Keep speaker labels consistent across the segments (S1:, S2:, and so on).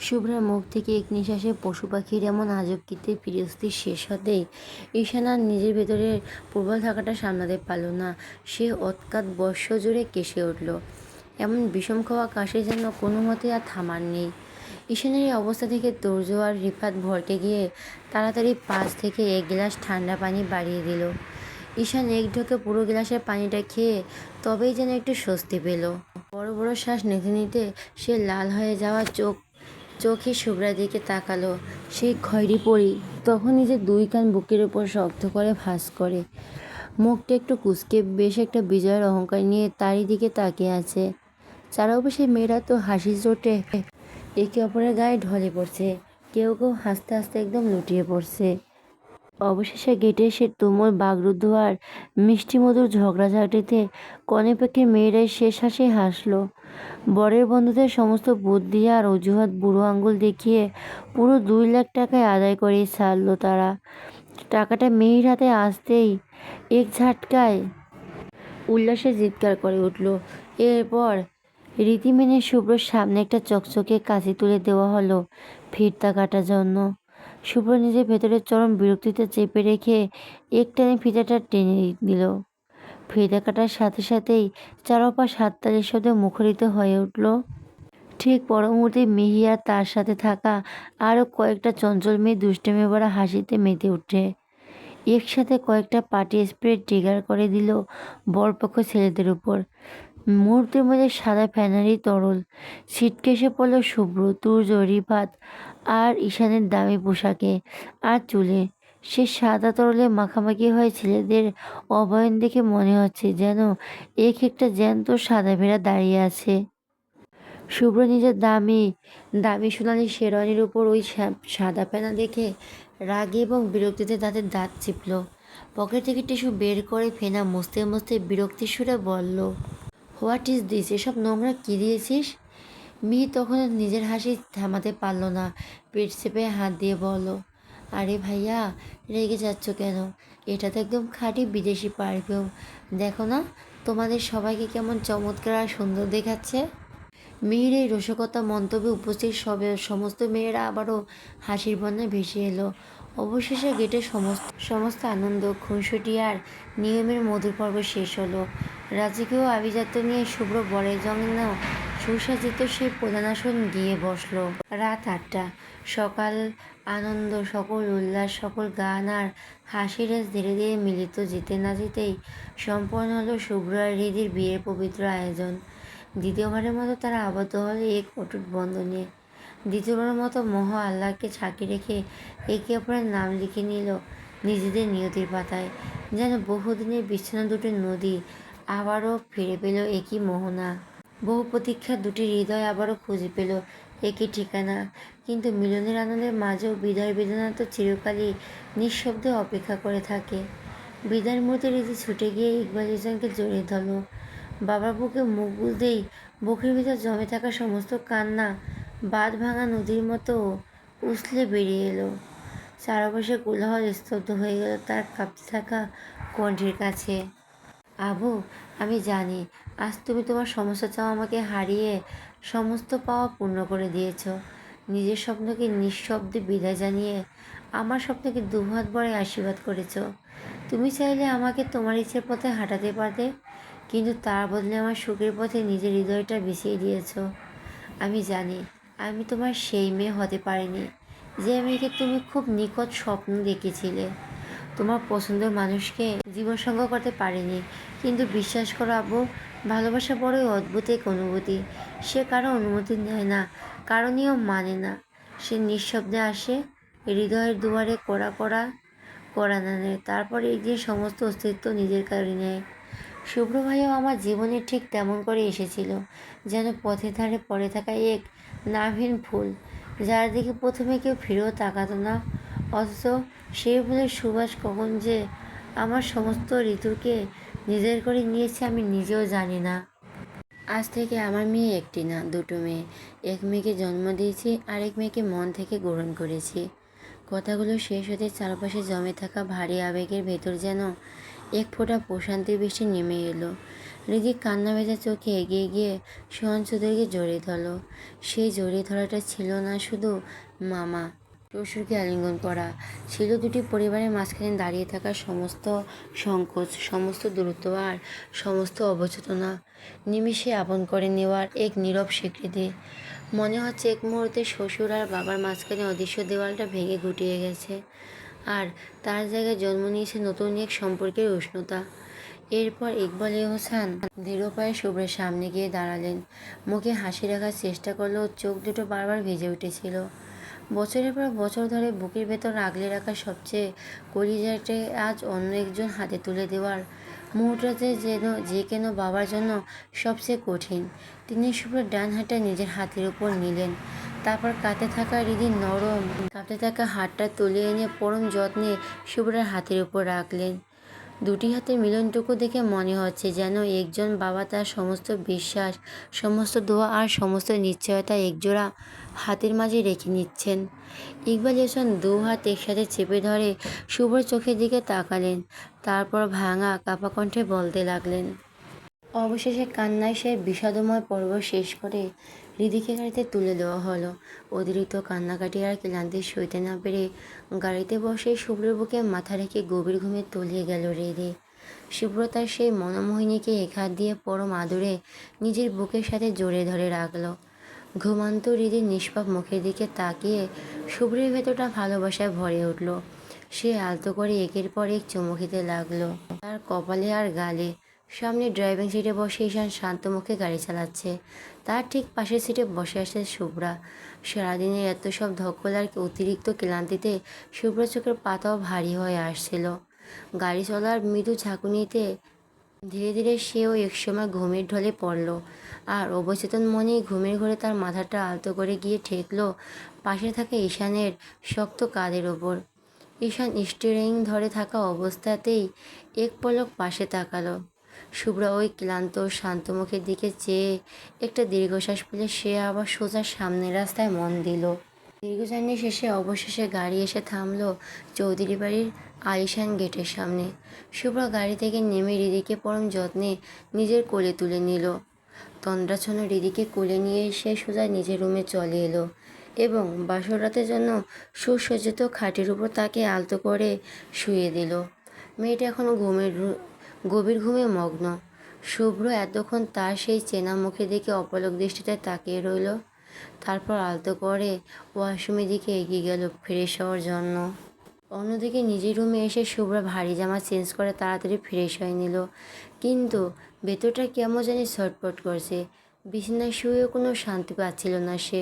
S1: শুভ্রার মুখ থেকে এক নিঃশ্বাসে পশু পাখির এমন আজব ফিরিস্তি শেষ হতেই ঈশান আর নিজের ভেতরের প্রবল থাকাটা সামলাতে পারল না। সে অৎকাত বর্ষ জুড়ে কেসে উঠল। এমন বিষম খাওয়া কাশি যেন কোনো মতে আর থামার নেই। ঈশানের এই অবস্থা থেকে তোর্য আর রিফাত ভরকে গিয়ে তাড়াতাড়ি পাশ থেকে এক গ্লাস ঠান্ডা পানি বাড়িয়ে দিল। ঈশান এক ঢোকে পুরো গ্লাসের পানিটা খেয়ে তবেই যেন একটু স্বস্তি পেল। বড় বড় শ্বাস নিতে নিতে সে লাল হয়ে যাওয়া চোখে শুভ্রার দিকে তাকালো। সেই খয়েরি পরি তখন নিজের দুই কান বুকের উপর শক্ত করে ভাঁজ করে মুখটা একটু কুঁচকে বেশ একটা বিজয়ের অহংকার নিয়ে তারই দিকে তাকিয়ে আছে। চারপাশে মেয়েরা তো হাসির চোটে একে অপরের গায়ে ঢলে পড়ছে, কেউ কেউ হাসতে হাসতে একদম লুটিয়ে পড়ছে। অবশেষে গেটে এসে তুমুল বাগরুদ্ধ আর মিষ্টি মধুর ঝগড়াঝাটিতে কনেপক্ষে মেয়েরাই শেষ হাসি হাসলো। বরের বন্ধুদের সমস্ত বুদ্ধি আর অজুহাত বুড়ো আঙ্গুল দেখিয়ে পুরো 2 লাখ টাকায় আদায় করেই ছাড়লো তারা। টাকাটা মেয়ের হাতে আসতেই এক ঝাটকায় উল্লাসে চিৎকার করে উঠল। এরপর রীতি মেনে শুভ্রর সামনে একটা চকচকে কাঁচি তুলে দেওয়া হলো ফিরতা কাটার জন্য। শুভ্র নিজের ভেতরের চরম বিরক্তিতে চেপে রেখে একটানে ফিতাটা টেনে দিল। ফিতা কাটার সাথে সাথেই চারপাশ হাততালির শব্দে মুখরিত হয়ে উঠল। ঠিক পর মুহূর্তে মিহি আর তার সাথে থাকা আরও কয়েকটা চঞ্চল মেয়ে দুষ্টুমি ভরা হাসিতে মেতে উঠে একসাথে কয়েকটা পার্টি স্প্রে ট্রিগার করে দিল বরপক্ষ ছেলেদের উপর। মুহূর্তের মধ্যে সাদা ফ্যানারি তরল ছিটকে এসে পড়ল শুভ্র, তুর্য, রিফাত আর ঈশানের দামি পোশাকে আর চুলে। সে সাদা তরলে মাখামাখি হয়ে ছেলেদের অবয়ন দেখে মনে হচ্ছে যেন এক একটা জ্যান্ত সাদা ভেড়া দাঁড়িয়ে আছে। শুভ্র নিজের দামি দামি সোনালি শেরওয়ানির উপর ওই সাদা ফেনা দেখে রাগে এবং বিরক্তিতে তাদের দাঁত চিপল। পকেট থেকে টিস্যু বের করে ফেনা মুছতে মুছতে বিরক্তির সুরে বলল, হোয়াট ইজ দিস? এসব নোংরা কী দিয়েছিস? মিহি তখন নিজের হাসি থামাতে পারল না, পেট চেপে হাত দিয়ে বলল, আরে ভাইয়া, রেগে যাচ্ছ কেন? এটা তো একদম খাঁটি বিদেশি পারফিউম। দেখো না তোমাদের সবাইকে কেমন চমৎকার আর সুন্দর দেখাচ্ছে। মিহির এই রসিকতা মন্তব্যে উপস্থিত সমস্ত মেয়েরা আবারও হাসির বন্যায় ভেসে এলো। অবশেষে গেটের সমস্ত আনন্দ, খুনসুটি আর নিয়মের মধুর পর্ব শেষ হলো। রাজকীয় আভিজাত্য নিয়ে শুভ্র বরের জন্য সুসজ্জিত সেই প্রধান আসন গিয়ে বসল। রাত 8টা। সকাল আনন্দ, সকল উল্লাস, সকল গান আর হাসির রেশ ধীরে ধীরে মিলিত যেতে না যেতেই সম্পন্ন হলো শুভ্র আর হৃদির বিয়ের পবিত্র আয়োজন। দ্বিতীয়বারের মতো তারা আবদ্ধ হলে এক অটুট বন্ধনে। দ্বিতীয়বারের মতো মোহ আল্লাহকে সাক্ষী রেখে একে অপরের নাম লিখে নিল নিজেদের নিয়তির পাতায়। যেন বহুদিনের বিচ্ছিন্ন দুটি নদী আবারও ফিরে পেল একই মোহনা। বহু প্রতীক্ষার দুটি হৃদয় আবারও খুঁজে পেল একই ঠিকানা। কিন্তু মিলনের আনন্দের মাঝেও বিদায় বেদনা তো চিরকালই নিঃশব্দে অপেক্ষা করে থাকে। বিদায়ের মুহূর্তে রীতি ছুটে গিয়ে ইকবাল ইসলামকে জড়িয়ে ধরল। বাবার বুকে মুখ গুলতেই বুকের ভিতর জমে থাকা সমস্ত কান্না বাঁধ ভাঙা নদীর মতো উছলে বেরিয়ে এলো। চারপাশে কোলাহল স্তব্ধ হয়ে গেল তার কাঁপতে থাকা কণ্ঠের কাছে। আবু, আমি জানি আজ তুমি তোমার সমস্ত চাওয়া আমাকে হারিয়ে সমস্ত পাওয়া পূর্ণ করে দিয়েছ। নিজের স্বপ্নকে নিঃশব্দে বিদায় জানিয়ে আমার স্বপ্নকে দুহাত ভরে আশীর্বাদ করেছ। তুমি চাইলে আমাকে তোমার ইচ্ছের পথে হাঁটাতে পারতে, কিন্তু তার বদলে আমার সুখের পথে নিজের হৃদয়টা বিছিয়ে দিয়েছ। আমি জানি আমি তোমার সেই মেয়ে হতে পারিনি যে মেয়েকে তুমি খুব নিকট স্বপ্ন দেখেছিলে। তোমার পছন্দের মানুষকে জীবনসঙ্গ করতে পারিনি, কিন্তু বিশ্বাস করো আব্বু, ভালোবাসা বড়ই অদ্ভুত এক অনুভূতি। সে কারো অনুমতি নেয় না, কারো নিয়ম মানে না। সে নিঃশব্দে আসে, হৃদয়ের দুয়ারে কড়া কড়া কড়া নাড়ে, তারপর একদিন সমস্ত অস্তিত্ব নিজের করে নেয়। শুভ্র ভাইও আমার জীবনে ঠিক তেমন করে এসেছিল, যেন পথের ধারে পড়ে থাকা এক নামহীন ফুল, যার দিকে প্রথমে কেউ ফিরেও তাকাতো না। অথচ সেই ফুলের সুবাস কখন যে আমার সমস্ত ঋতুকে নিজের করে নিয়েছে আমি নিজেও জানি না। আজ থেকে আমার মেয়ে একটি না, দুটো মেয়ে। এক মেয়েকে জন্ম দিয়েছি, আরেক মেয়েকে মন থেকে গ্রহণ করেছি। কথাগুলো শেষ হতে চারপাশে জমে থাকা ভারী আবেগের ভেতর যেন এক ফোঁটা প্রশান্তির বৃষ্টি নেমে এলো। রিদি কান্না ভেজা চোখে এগিয়ে গিয়ে সোহান চৌধুরীকে জড়িয়ে ধরল। সেই জড়িয়ে ধরাটা ছিল না শুধু মামা শ্বশুরকে আলিঙ্গন করা, ছিল দুটি পরিবারের মাঝখানে দাঁড়িয়ে থাকা সমস্ত সংকোচ, সমস্ত দূরত্ব আর সমস্ত অবচেতনা নিমিষে আপন করে নেওয়ার এক নীরব স্বীকৃতি। মনে হচ্ছে এক মুহূর্তে শ্বশুর আর বাবার মাঝখানে অদৃশ্য দেওয়ালটা ভেঙে গুটিয়ে গেছে, আর তার জায়গায় জন্ম নিয়েছে নতুন এক সম্পর্কের উষ্ণতা। এরপর ইকবাল এহসান দৃঢ় পায়ে শুভ্রের সামনে গিয়ে দাঁড়ালেন। মুখে হাসি রাখার চেষ্টা করলেও চোখ দুটো বারবার ভিজে উঠেছিল। বছরের পর বছর ধরে বুকের ভেতর আগলে রাখা সবচেয়ে কলিজাটে আজ অন্য একজন হাতে তুলে দেওয়ার মুহূর্ততে যে কেন বাবার জন্য সবচেয়ে কঠিন। তিনি শুভ্রের ডান হাতটা নিজের হাতের উপর নিলেন, তারপর কাঁপতে থাকা রিদির নরম কাঁপতে থাকা হাতটা তুলে এনে পরম যত্নে শুভ্রের হাতের উপর রাখলেন। দুটি হাতের মিলনটুকু দেখে মনে হচ্ছে যেন একজন বাবা তার সমস্ত বিশ্বাস, সমস্ত দোয়া আর সমস্ত নিশ্চয়তা একজোড়া হাতের মাঝে রেখে নিচ্ছেন। ইকবাল এহসান দু হাত একসাথে চেপে ধরে শুভ্র চোখের দিকে তাকালেন, তারপর ভাঙা কাঁপা কণ্ঠে বলতে লাগলেন। অবশেষে কান্নায় সে বিষাদময় পর্ব শেষ করে রিদিকে গাড়িতে তুলে দেওয়া হলো। অতিরিক্ত কান্নাকাটি আর ক্লান্তি সইতে না পেরে গাড়িতে বসে শুভ্রের বুকে মাথা রেখে গভীর ঘুমে তলিয়ে গেল রিদি। শুভ্র তার সেই মনোমোহিনীকে এক হাত দিয়ে পরম আদরে নিজের বুকের সাথে জড়িয়ে ধরে রাখল। ঘুমান্ত রিদির নিষ্পাপ মুখের দিকে তাকিয়ে শুভ্রের ভেতরটা ভালোবাসায় ভরে উঠল। সে আলতো করে একের পর এক চুমু খেতে লাগলো তার কপালে আর গালে। সামনে ড্রাইভিং সিটে বসে ঈশান শান্ত মুখে গাড়ি চালাচ্ছে, তার ঠিক পাশের সিটে বসে আছে শুভ্রা। সারাদিনের এত সব ধকল আর অতিরিক্ত ক্লান্তিতে শুভ্র চোখের পাতাও ভারী হয়ে আসছিল। গাড়ি চলার মৃদু ঝাঁকুনিতে ধীরে ধীরে সেও একসময় ঘুমের ঢলে পড়ল, আর অবচেতন মনেই ঘুমের ঘোরে তার মাথাটা আলতো করে গিয়ে ঠেকল পাশে থাকা ঈশানের শক্ত কাঁধের ওপর। ঈশান স্টিয়ারিং ধরে থাকা অবস্থাতেই এক পলক পাশে তাকালো। শুভ্রা ওই ক্লান্ত শান্ত মুখের দিকে চেয়ে একটা দীর্ঘশ্বাস পেলে সে আবার সোজা সামনের রাস্তায় মন দিল। দীর্ঘ জার্নি শেষে অবশেষে গাড়ি এসে থামলো চৌধুরী বাড়ির আলিশান গেটের সামনে। শুভ্রা গাড়ি থেকে নেমে রিদিকে পরম যত্নে নিজের কোলে তুলে নিল। তন্দ্রাচ্ছন্ন রিদিকে কোলে নিয়ে সে সোজা নিজের রুমে চলে এলো এবং বাসর রাতের জন্য সুসজ্জিত খাটের উপর তাকে আলতো করে শুয়ে দিল। মেয়েটা এখনও গভীর ঘুমে মগ্ন। শুভ্র এতক্ষণ তার সেই চেনা মুখের দিকে অপলক দৃষ্টিতে তাকিয়ে রইল, তারপর আলতো করে ওয়াশরুমের দিকে এগিয়ে গেল ফ্রেশ হওয়ার জন্য। অন্যদিকে নিজের রুমে এসে শুভ্রা ভারী জামা চেঞ্জ করে তাড়াতাড়ি ফ্রেশ হয়ে নিল, কিন্তু ভেতরটা কেমন জানি ছটফট করছে। বিছানায় শুয়েও কোনো শান্তি পাচ্ছিল না সে।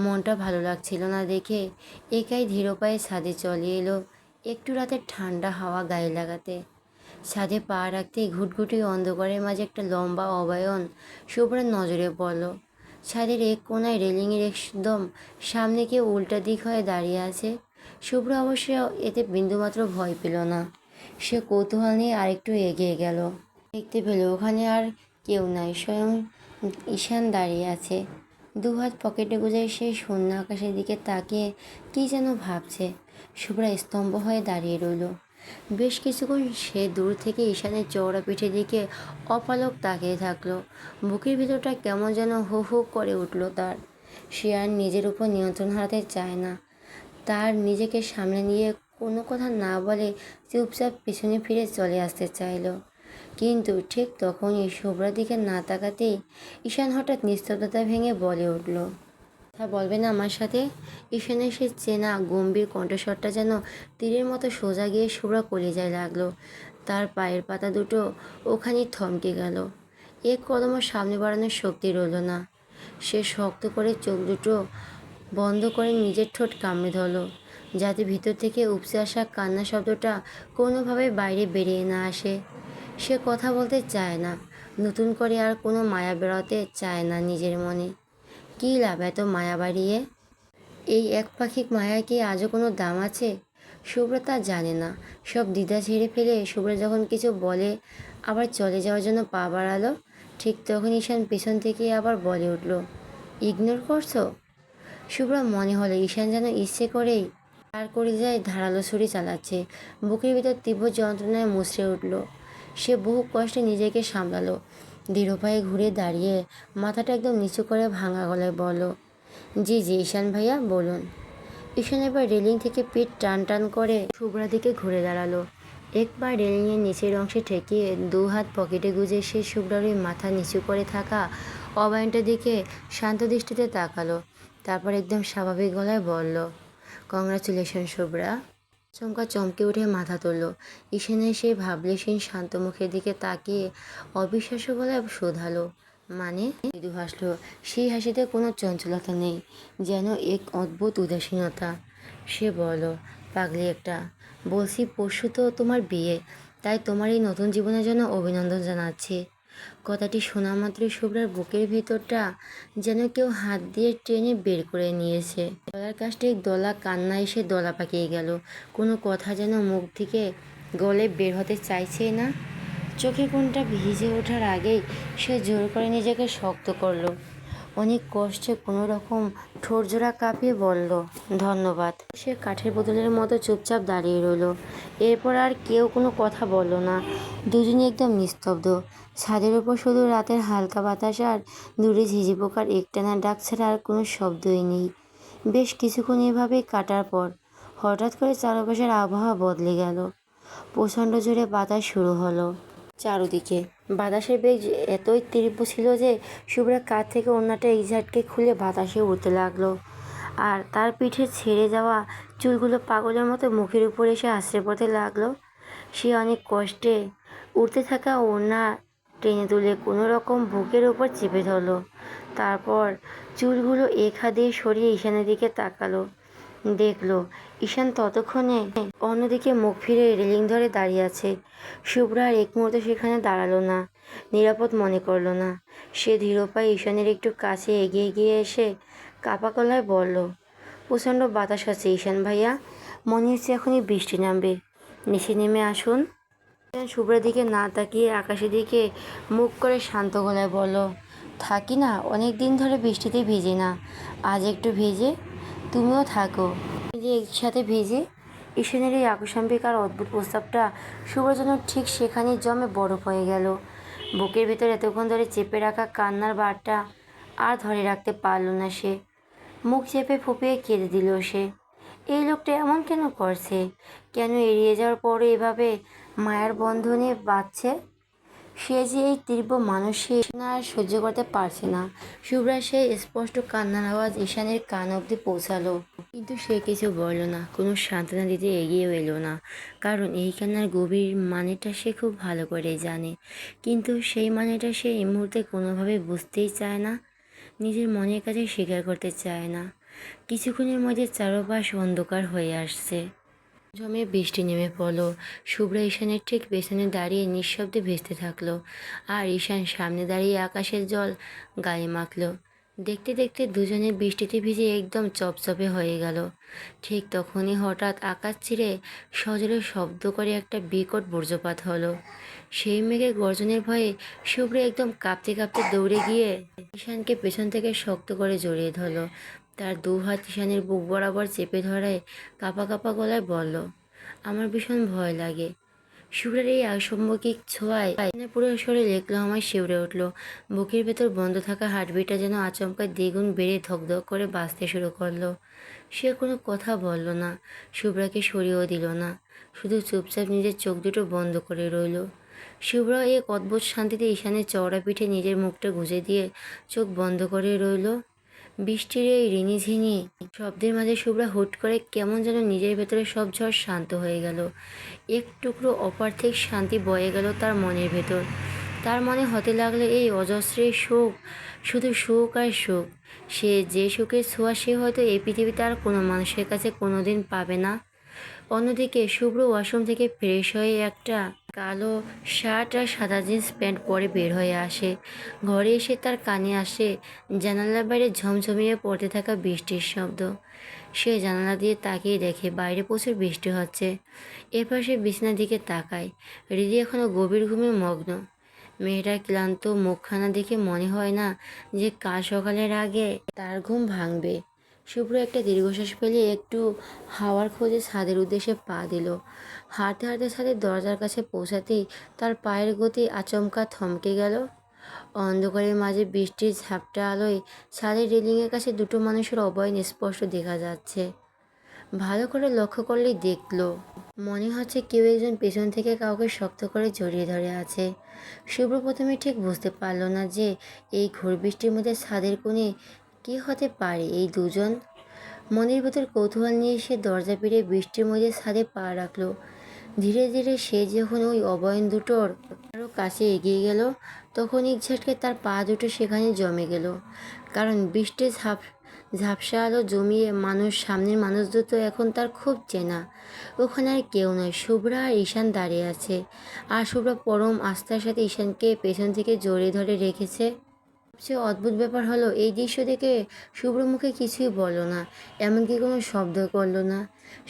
S1: মনটা ভালো লাগছিল না দেখে একাই ধীর পায়ে ছাদে চলে এলো একটু রাতের ঠান্ডা হাওয়া গায়ে লাগাতে। ছাদে পা রাখতেই ঘুটঘুটি অন্ধকারের মাঝে একটা লম্বা অবায়ন শুভ্রার নজরে পড়ল। ছাদের এক কোনায় রেলিংয়ের একদম সামনে কেউ উল্টা দিক হয়ে দাঁড়িয়ে আছে। শুভ্র অবশ্য এতে বিন্দুমাত্র ভয় পেল না। সে কৌতূহল নিয়ে আরেকটু এগিয়ে গেল। দেখতে পেল ওখানে আর কেউ নাই, স্বয়ং ঈশান দাঁড়িয়ে আছে। দুহাত পকেটে গুজে সে শূন্য আকাশের দিকে তাকিয়ে কী যেন ভাবছে। শুভ্রা স্তম্ভ হয়ে দাঁড়িয়ে রইল। বেশ কিছুক্ষণ সে দূর থেকে ঈশানের চওড়া পিঠের দিকে অপলক তাকিয়ে থাকলো। বুকের ভিতরটা কেমন যেন হু হু করে উঠল তার। সে আর নিজের উপর নিয়ন্ত্রণ হারাতে চায় না। তার নিজেকে সামনে নিয়ে কোনো কথা না বলে চুপচাপ পিছনে ফিরে চলে আসতে চাইল, কিন্তু ঠিক তখনই শুভ্রার দিকে না তাকাতেই ঈশান হঠাৎ নিস্তব্ধতা ভেঙে বলে উঠল, কথা বলবে না আমার সাথে? ঈশানের সে চেনা গম্ভীর কণ্ঠস্বরটা যেন তীরের মতো সোজা গিয়ে শুভ্রা কলিজায় লাগলো। তার পায়ের পাতা দুটো ওখানেই থমকে গেল। এক কদমও সামনে বাড়ানোর শক্তি রইল না। সে শক্ত করে চোখ দুটো বন্ধ করে নিজের ঠোঁট কামড়ে ধরল, যাতে ভিতর থেকে উপচে আসা কান্না শব্দটা কোনোভাবে বাইরে বেরিয়ে না আসে। সে কথা বলতে চায় না, নতুন করে আর কোনো মায়া বেরোতে চায় না নিজের মনে। কী লাভ এত মায়া বাড়িয়ে? এই একপাক্ষিক মায়ার কি আজও কোনো দাম আছে? শুভ্রা তা জানে না। সব দ্বিধা ঝেড়ে ফেলে শুভ্রা যখন কিছু বলে আবার চলে যাওয়ার জন্য পা বাড়ালো, ঠিক তখন ঈশান পেছন থেকে আবার বলে উঠল, ইগনোর করছো? শুভ্রা মনে হলো ঈশান যেন ইচ্ছে করেই তার কলিজায় ধারালো ছুরি চালাচ্ছে। বুকের ভিতর তীব্র যন্ত্রণায় মুচড়ে উঠল। সে বহু কষ্টে নিজেকে সামলালো, দৃঢ় পায়ে ঘুরে দাঁড়িয়ে মাথাটা একদম নিচু করে ভাঙা গলায় বলল, জি জি ঈশান ভাইয়া বলুন। ঈশান এবার রেলিং থেকে পিঠ টান টান করে শুভ্রার দিকে ঘুরে দাঁড়ালো। একবার রেলিংয়ের নিচের অংশে ঠেকিয়ে দু হাত পকেটে গুজে সে শুভ্রার ওই মাথা নিচু করে থাকা অবায়নটার দিকে শান্ত দৃষ্টিতে তাকালো। তারপর একদম স্বাভাবিক গলায় বলল, কংগ্রাচুলেশন শুভ্রা। চমকা চমকে উঠে মাথা তুলল। ঈশানের সেই ভাবলেশীন শান্ত মুখের দিকে তাকিয়ে অবিশ্বাস্য গলায় শোধালো, মানে? মৃদু হাসল। সেই হাসিতে কোনো চঞ্চলতা নেই, যেন এক অদ্ভুত উদাসীনতা। সে বলল, পাগলি একটা, বলছি পরশু তো তোমার বিয়ে, তাই তোমার এই নতুন জীবনের জন্য অভিনন্দন জানাচ্ছি। কথাটি শোনা মাত্রই শুভ্রার বুকের ভেতরটা যেন কেউ হাত দিয়ে টেনে বের করে নিয়েছে। গলার কাছটা এক দলা কান্না এসে দলা পাকিয়ে গেল। কোনো কথা যেন মুখ থেকে গলে বের হতে চাইছেই না। চোখের কোণটা ভিজে ওঠার আগেই সে জোর করে নিজেকে শক্ত করলো। অনেক কষ্টে কোনো রকম ঠোঁটজোড়া কাঁপিয়ে বলল, ধন্যবাদ। সে কাঠের বোতলের মতো চুপচাপ দাঁড়িয়ে রইল। এরপর আর কেউ কোনো কথা বলল না। দুজনে একদম নিস্তব্ধ। ছাদের ওপর শুধু রাতের হালকা বাতাস আর দূরে ঝিঝি পোকার একটানা ডাক ছাড়া আর কোনো শব্দই নেই। বেশ কিছুক্ষণ এভাবেই কাটার পর হঠাৎ করে চারপাশের আবহাওয়া বদলে গেল। প্রচণ্ড জোরে বাতাস শুরু হলো চারদিকে। বাতাসের বেগ এতই তীব্র ছিল যে শুভ্রা কাঁধ থেকে ওড়নাটা ঝাটকে খুলে বাতাসে উড়তে লাগলো। আর তার পিঠে ছেড়ে যাওয়া চুলগুলো পাগলের মতো মুখের উপর এসে আছড়ে পড়তে লাগলো। সে অনেক কষ্টে উড়তে থাকা ওড়না টেনে তুলে কোনো রকম বুকের ওপর চেপে ধরলো। তারপর চুলগুলো এক হাত দিয়ে সরিয়ে ঈশানের দিকে তাকালো। দেখলো ঈশান ততক্ষণে অন্যদিকে মুখ ফিরে রেলিং ধরে দাঁড়িয়ে আছে। শুভ্রা আর এক মুহূর্ত সেখানে দাঁড়ালো না, নিরাপদ মনে করলো না। সে ধীর পায়ে ঈশানের একটু কাছে এগিয়ে গিয়ে এসে কাপা গলায় বলল, প্রচণ্ড বাতাস আছে ঈশান ভাইয়া, মনে হচ্ছে এখনই বৃষ্টি নামবে, নিচে নেমে আসুন। ঈশান শুভ্রার দিকে না তাকিয়ে আকাশের দিকে মুখ করে শান্ত গলায় বলল, থাকি না, অনেক দিন ধরে বৃষ্টিতে ভিজি না, আজ একটু ভিজে তুমিও থাকো, যে একসাথে ভিজে। ঈশানের এই আকস্মিক আর অদ্ভুত প্রস্তাবটা শুভ্রার জন্য ঠিক সেখানেই জমে বরফ হয়ে গেল। বুকের ভিতর এতক্ষণ ধরে চেপে রাখা কান্নার বারটা আর ধরে রাখতে পারল না সে। মুখ চেপে ফুপিয়ে কেঁদে দিল সে। এই লোকটা এমন কেন করছে? কেন এড়িয়ে যাওয়ার পরে এভাবে মায়ার বন্ধনে বাঁধছে? সে যে এই তীব্র মানসিক না আর সহ্য করতে পারছে না। শুভ্রা সেই স্পষ্ট কান্নার আওয়াজ ঈশানের কান অবধি পৌঁছালো, কিন্তু সে কিছু বলল না, কোনো সান্ত্বনা দিতে এগিয়েও এলো না। কারণ এই কান্নার গভীর মানেটা সে খুব ভালো করে জানে, কিন্তু সেই মানেটা সে এই মুহূর্তে কোনোভাবে বুঝতেই চায় না, নিজের মনের কাছে স্বীকার করতে চায় না। কিছুক্ষণের মধ্যে চারপাশ অন্ধকার হয়ে আসছে। জমে বৃষ্টি নেমে পড়লো। শুভ্রা ঈশানের ঠিক পেছনে দাঁড়িয়ে নিঃশব্দে ভেসতে থাকলো, আর ঈশান সামনে দাঁড়িয়ে আকাশের জল গায়ে মাখলো। দেখতে দেখতে দুজনে বৃষ্টিতে ভিজে একদম চপচপে হয়ে গেল। ঠিক তখনই হঠাৎ আকাশ ছিঁড়ে সজোরে শব্দ করে একটা বিকট বজ্রপাত হলো। সেই মেঘের গর্জনের ভয়ে শুভ্রা একদম কাঁপতে কাঁপতে দৌড়ে গিয়ে ঈশানকে পেছন থেকে শক্ত করে জড়িয়ে ধরলো। তার দু হাত ঈশানের বুক বরাবর চেপে ধরায় কাঁপা কাঁপা গলায় বলল, আমার ভীষণ ভয় লাগে। শুভ্রের এই অসম্ভবিক ছোঁয়ায় পুরো শরীর একলহমায় শিউরে উঠল। বুকের ভেতর বন্ধ থাকা হার্টবিটটা যেন আচমকা দ্বিগুণ বেড়ে ধকধক করে বাজতে শুরু করলো। সে কোনো কথা বলল না, শুভ্রাকে সরিয়েও দিল না, শুধু চুপচাপ নিজের চোখ দুটো বন্ধ করে রইল। শুভ্রা এক অদ্ভুত শান্তিতে ঈশানের চওড়া পিঠে নিজের মুখটা গুঁজে দিয়ে চোখ বন্ধ করে রইল। বৃষ্টির এই রিনিঝিনি শব্দের মাঝে শুভ্রা হুট করে কেমন যেন নিজের ভেতরে সব ঝড় শান্ত হয়ে গেল। এক টুকরো অপার্থিক শান্তি বয়ে গেল তার মনের ভেতর। তার মনে হতে লাগলো এই অজস্রের সুখ শুধু সুখ আর সুখ। সে যে সুখের ছোঁয়া সে হয়তো এই পৃথিবীতে আর কোনো মানুষের কাছে কোনোদিন পাবে না। অন্যদিকে শুভ্র ওয়াশরুম থেকে ফ্রেশ হয়ে একটা কালো শার্ট আর সাদা জিন্স প্যান্ট পরে বের হয়ে আসে। ঘরে এসে তার কানে আসে জানালার বাইরে ঝমঝমিয়ে পড়তে থাকা বৃষ্টির শব্দ। সে জানালা দিয়ে তাকিয়ে দেখে বাইরে প্রচুর বৃষ্টি হচ্ছে। এরপর সে বিছানার দিকে তাকায়। রিদি এখনও গভীর ঘুমে মগ্ন। মেয়েটার ক্লান্ত মুখখানা দেখে মনে হয় না যে কাল সকালের আগে তার ঘুম ভাঙবে। শুভ্র একটা দীর্ঘশ্বাস ফেলে একটু হাওয়ার খোঁজে ছাদের উদ্দেশ্যে পা দিল। হাঁটতে হাঁটতে ছাদের দরজার কাছে পৌঁছাতেই তার পায়ের গতি আচমকা থমকে গেল। অন্ধকারের মাঝে বৃষ্টির ঝাপটা আলোয় ছাদের রেলিংয়ের কাছে দুটো মানুষের অবয়ন স্পষ্ট দেখা যাচ্ছে। ভালো করে লক্ষ্য করলেই দেখলো, মনে হচ্ছে কেউ একজন পেছন থেকে কাউকে শক্ত করে জড়িয়ে ধরে আছে। শুভ্র প্রথমে ঠিক বুঝতে পারল না যে এই ঘোর বৃষ্টির মধ্যে ছাদের কোণে কে হতে পারে এই দুজন। মনের ভেতর কৌতূহল নিয়ে সে দরজা পেরিয়ে বৃষ্টির মধ্যে ছাদে পা রাখলো। ধীরে ধীরে সে যখন ওই অবয়ন দুটোর আরও কাছে এগিয়ে গেল, তখন এক ঝটকে তার পা দুটো সেখানে জমে গেল। কারণ বৃষ্টির ঝাপসা আলো জমিয়ে সামনের মানুষ দুটো এখন তার খুব চেনা। ওখানে আর কেউ নয়, শুভ্রা আর ঈশান দাঁড়িয়ে আছে। আর শুভ্রা পরম আস্থার সাথে ঈশানকে পেছন থেকে জড়িয়ে ধরে রেখেছে। সবচেয়ে অদ্ভুত ব্যাপার হলো, এই দৃশ্য দেখে শুভ্র মুখে কিছুই বলল না, এমনকি কোনো শব্দ করল না।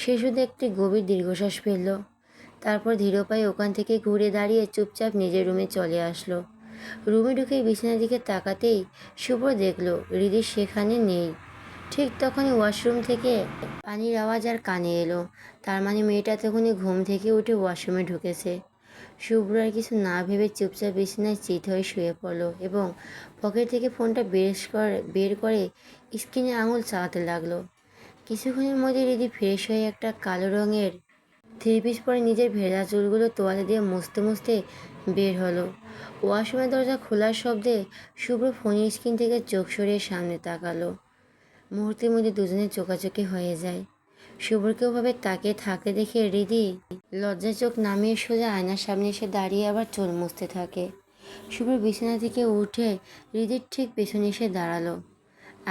S1: সে শুধু একটি গভীর দীর্ঘশ্বাস ফেলল। তারপর ধীর পায়ে ওখান থেকে ঘুরে দাঁড়িয়ে চুপচাপ নিজের রুমে চলে আসলো। রুমে ঢুকে বিছানার দিকে তাকাতেই শুভ্র দেখলো হৃদি সেখানে নেই। ঠিক তখনই ওয়াশরুম থেকে পানির আওয়াজ আর কানে এলো। তার মানে মেয়েটা তখনই ঘুম থেকে উঠে ওয়াশরুমে ঢুকেছে। শুভ্র আর কিছু না ভেবে চুপচাপ বিছানায় চিত হয়ে শুয়ে পড়লো এবং পকেট থেকে ফোনটা বের করে স্ক্রিনে আঙুল চালাতে লাগলো। কিছুক্ষণের মধ্যে হৃদি ফ্রেশ হয়ে একটা কালো রঙের থ্রি পিস পরে নিজের ভেজা চুলগুলো তোয়ালে দিয়ে মুছতে মুছতে বের হলো। ওয়াশরুমের দরজা খোলার শব্দে শুভ্র ফোনের স্ক্রিন থেকে চোখ সরিয়ে সামনে তাকালো। মুহূর্তের মধ্যে দুজনের চোখাচোখি হয়ে যায়। শুভ্রকে ওভাবে তাকিয়ে থাকতে দেখে হৃদি লজ্জায় চোখ নামিয়ে সোজা আয়নার সামনে এসে দাঁড়িয়ে আবার চুল মুছতে থাকে। শুভ্র বিছানা থেকে উঠে হৃদির ঠিক পেছনে এসে দাঁড়ালো।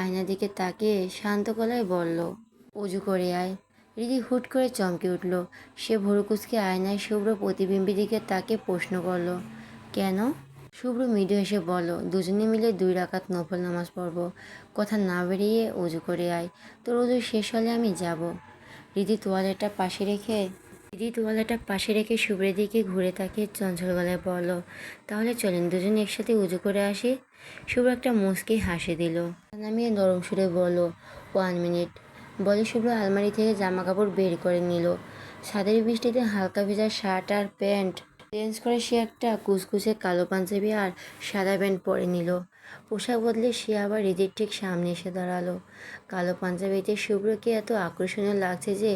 S1: আয়নার দিকে তাকিয়ে শান্ত গলায় বলল, অজু করে আয়। হৃদি হুট করে চমকে উঠল। সে ভুরু কুঁচকে আয়নায় শুভ্র প্রতিবিম্বের দিকে তাকিয়ে প্রশ্ন করল, কেন? শুভ্র মৃদু হেসে বলল, দুজনে মিলে 2 রাকাত নফল নামাজ পড়ব। কথা না বেরিয়ে অজু করে আয়, তোর অজু শেষ হলে আমি যাব। হৃদি তোয়ালেটা পাশে রেখে শুভ্রের দিকে ঘুরে তাকিয়ে চঞ্চল গলায় বলল, তাহলে চলেন দুজনে একসাথে উজু করে আসি। শুভ্র একটা মুচকি হাসি দিল। নামিয়ে নরম সুরে বলল, 1 মিনিট। বলে শুভ্র আলমারি থেকে জামা কাপড় বের করে নিল। ছাদের বৃষ্টিতে হালকা ভেজা শার্ট আর প্যান্ট চেঞ্জ করে সে একটা কুচকুচে কালো পাঞ্জাবি আর সাদা প্যান্ট পরে নিল। পোশাক বদলে সে আবার হৃদির ঠিক সামনে এসে দাঁড়ালো। কালো পাঞ্জাবিতে শুভ্রকে এত আকর্ষণীয় লাগছে যে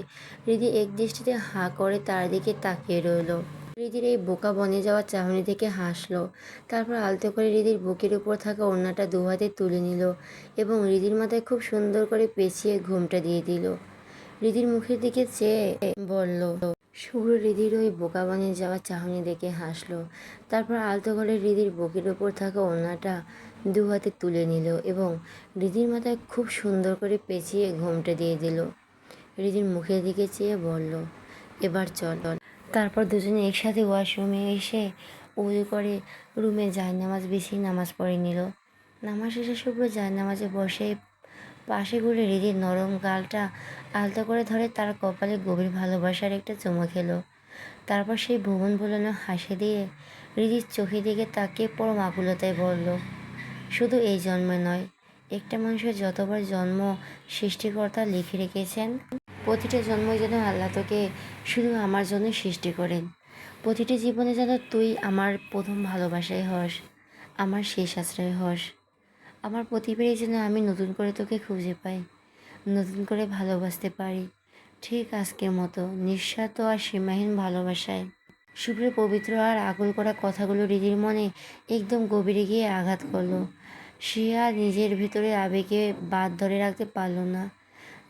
S1: হৃদি এক দৃষ্টিতে হাঁ করে তার দিকে তাকিয়ে রইল। হৃদির এই বোকা বনে যাওয়া চাহনি থেকে হাসলো। তারপর আলতো করে হৃদির বুকের উপর থাকা ওড়নাটা 2 হাতে তুলে নিল এবং হৃদির মাথায় খুব সুন্দর করে পেঁচিয়ে ঘুমটা দিয়ে দিল। হৃদির মুখের দিকে চেয়ে বলল, শুভ্র হৃদির ওই বোকা বানিয়ে যাওয়া চাহনি দেখে হাসলো। তারপর আলতো করে হৃদির বুকের ওপর থাকা ওড়নাটা 2 হাতে তুলে নিল এবং হৃদির মাথায় খুব সুন্দর করে পেঁচিয়ে ঘুমটা দিয়ে দিল। হৃদির মুখের দিকে চেয়ে বলল, এবার চল। তারপর দুজনে একসাথে ওয়াশরুমে এসে উজু করে রুমে জায়নামাজ বিছিয়ে নামাজ পড়ে নিল। নামাজ শেষে শুভ্র জায়নামাজে বসে পাশে ঘুরে হৃদির নরম গালটা আলতো করে ধরে তার কপালে গভীর ভালোবাসার একটা চুমু খেলো। তারপর সেই ভুবন ভোলানো হাসি দিয়ে হৃদির চোখের দিকে তাকিয়ে পরম আকুলতায় বলল, শুধু এই জন্মে নয়, একটা মানুষের যতবার জন্ম সৃষ্টিকর্তা লিখে রেখেছেন, প্রতিটা জন্মই যেন আল্লাহ তোকে শুধু আমার জন্য সৃষ্টি করেন। প্রতিটি জীবনে যেন তুই আমার প্রথম ভালোবাসাই হস, আমার শেষ আশ্রয় হস। আমার প্রতিবারই যেন আমি নতুন করে তোকে খুঁজে পাই, নতুন করে ভালোবাসতে পারি, ঠিক আজকের মতো নিঃস্বার্থ আর সীমাহীন ভালোবাসায়। শুভ্রের পবিত্র আর আকুল করা কথাগুলো হৃদির মনে একদম গভীরে গিয়ে আঘাত করলো। সে আর নিজের ভিতরে আবেগে বাদ ধরে রাখতে পারল না।